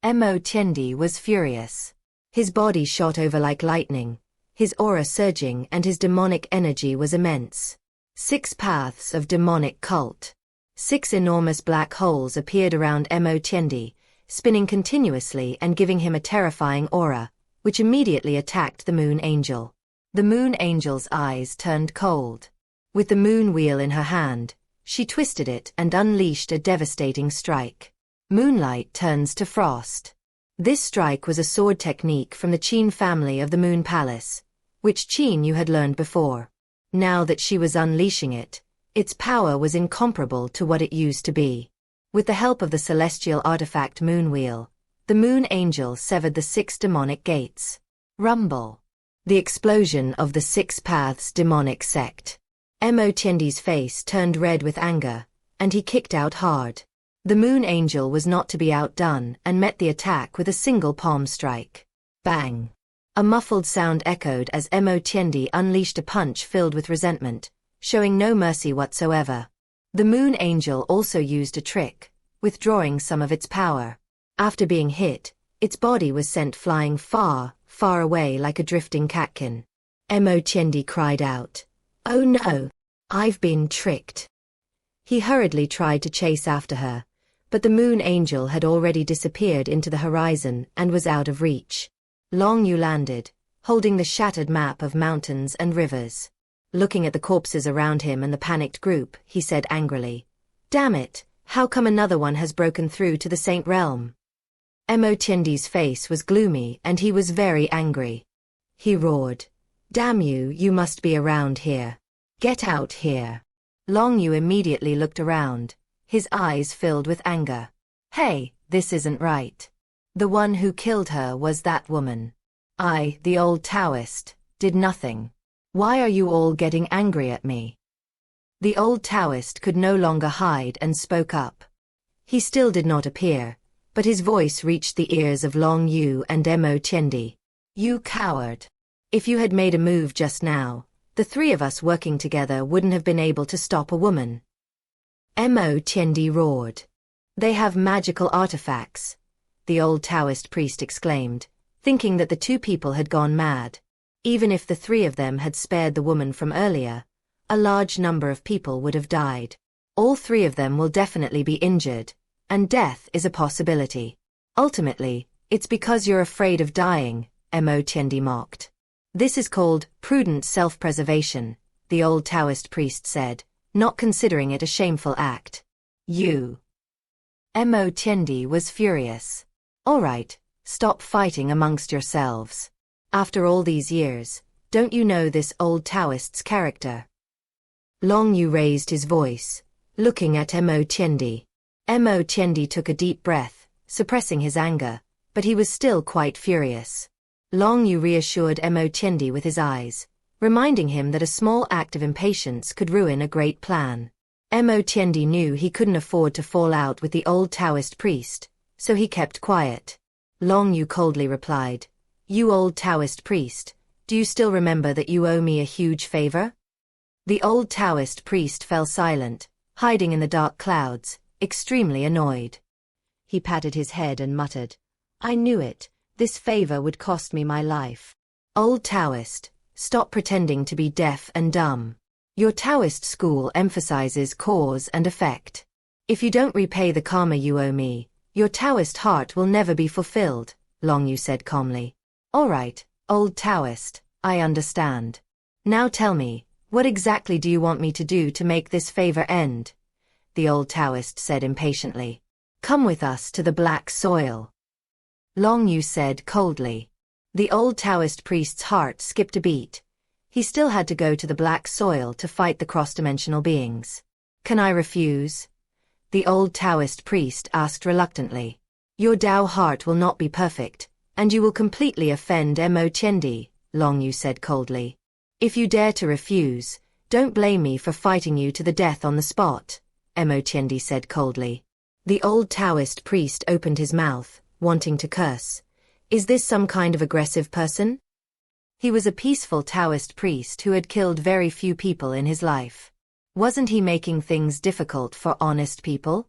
Mo Tiendi was furious. His body shot over like lightning, his aura surging, and his demonic energy was immense. 6 paths of demonic cult. 6 enormous black holes appeared around Mo Tiendi, spinning continuously and giving him a terrifying aura, which immediately attacked the moon angel. The moon angel's eyes turned cold. With the moon wheel in her hand, she twisted it and unleashed a devastating strike. Moonlight turns to frost. This strike was a sword technique from the Qin family of the Moon Palace, which Qin Yu had learned before. Now that she was unleashing it, its power was incomparable to what it used to be. With the help of the celestial artifact Moonwheel, the moon angel severed the 6 demonic gates. Rumble. The explosion of the 6 paths demonic sect. Mo Tiendi's face turned red with anger, and he kicked out hard. The moon angel was not to be outdone and met the attack with a single palm strike. Bang! A muffled sound echoed as Mo Tiendi unleashed a punch filled with resentment, showing no mercy whatsoever. The moon angel also used a trick, withdrawing some of its power. After being hit, its body was sent flying far, far away like a drifting catkin. Mo Tiendi cried out, "Oh no! I've been tricked." He hurriedly tried to chase after her, but the moon angel had already disappeared into the horizon and was out of reach. Long Yu landed, holding the shattered map of mountains and rivers. Looking at the corpses around him and the panicked group, he said angrily, "Damn it, how come another one has broken through to the Saint Realm?" Mo Tiendi's face was gloomy and he was very angry. He roared, "Damn you, you must be around here. Get out here." Long Yu immediately looked around, his eyes filled with anger. "Hey, this isn't right. The one who killed her was that woman. I, the old Taoist, did nothing. Why are you all getting angry at me?" The old Taoist could no longer hide and spoke up. He still did not appear, but his voice reached the ears of Long Yu and Mo Tiendi. "You coward! If you had made a move just now, the 3 of us working together wouldn't have been able to stop a woman." Mo Tiendi roared. "They have magical artifacts," the old Taoist priest exclaimed, thinking that the 2 people had gone mad. Even if the 3 of them had spared the woman from earlier, a large number of people would have died. All 3 of them will definitely be injured, and death is a possibility. Ultimately, it's because you're afraid of dying, Mo Tiendi mocked. "This is called prudent self-preservation," the old Taoist priest said, not considering it a shameful act. "You." Mo Tiendi was furious. "All right, stop fighting amongst yourselves. After all these years, don't you know this old Taoist's character?" Long Yu raised his voice, looking at Mo Tiendi. Mo Tiendi took a deep breath, suppressing his anger, but he was still quite furious. Long Yu reassured Mo Tiendi with his eyes, reminding him that a small act of impatience could ruin a great plan. Mo Tiendi knew he couldn't afford to fall out with the old Taoist priest, so he kept quiet. Long Yu coldly replied, "You old Taoist priest, do you still remember that you owe me a huge favor?" The old Taoist priest fell silent, hiding in the dark clouds, extremely annoyed. He patted his head and muttered, "I knew it, This favor would cost me my life. Old Taoist, stop pretending to be deaf and dumb. Your Taoist school emphasizes cause and effect. If you don't repay the karma you owe me, your Taoist heart will never be fulfilled, Long Yu said calmly. All right, old Taoist, I understand. Now tell me, what exactly do you want me to do to make this favor end? The old Taoist said impatiently. Come with us to the black soil. Long Yu said coldly. The old Taoist priest's heart skipped a beat. He still had to go to the black soil to fight the cross-dimensional beings. Can I refuse? The old Taoist priest asked reluctantly. Your Dao heart will not be perfect, and you will completely offend Mo Tiendi, Long Yu said coldly. If you dare to refuse, don't blame me for fighting you to the death on the spot, Mo Tiendi said coldly. The old Taoist priest opened his mouth, wanting to curse. Is this some kind of aggressive person? He was a peaceful Taoist priest who had killed very few people in his life. Wasn't he making things difficult for honest people?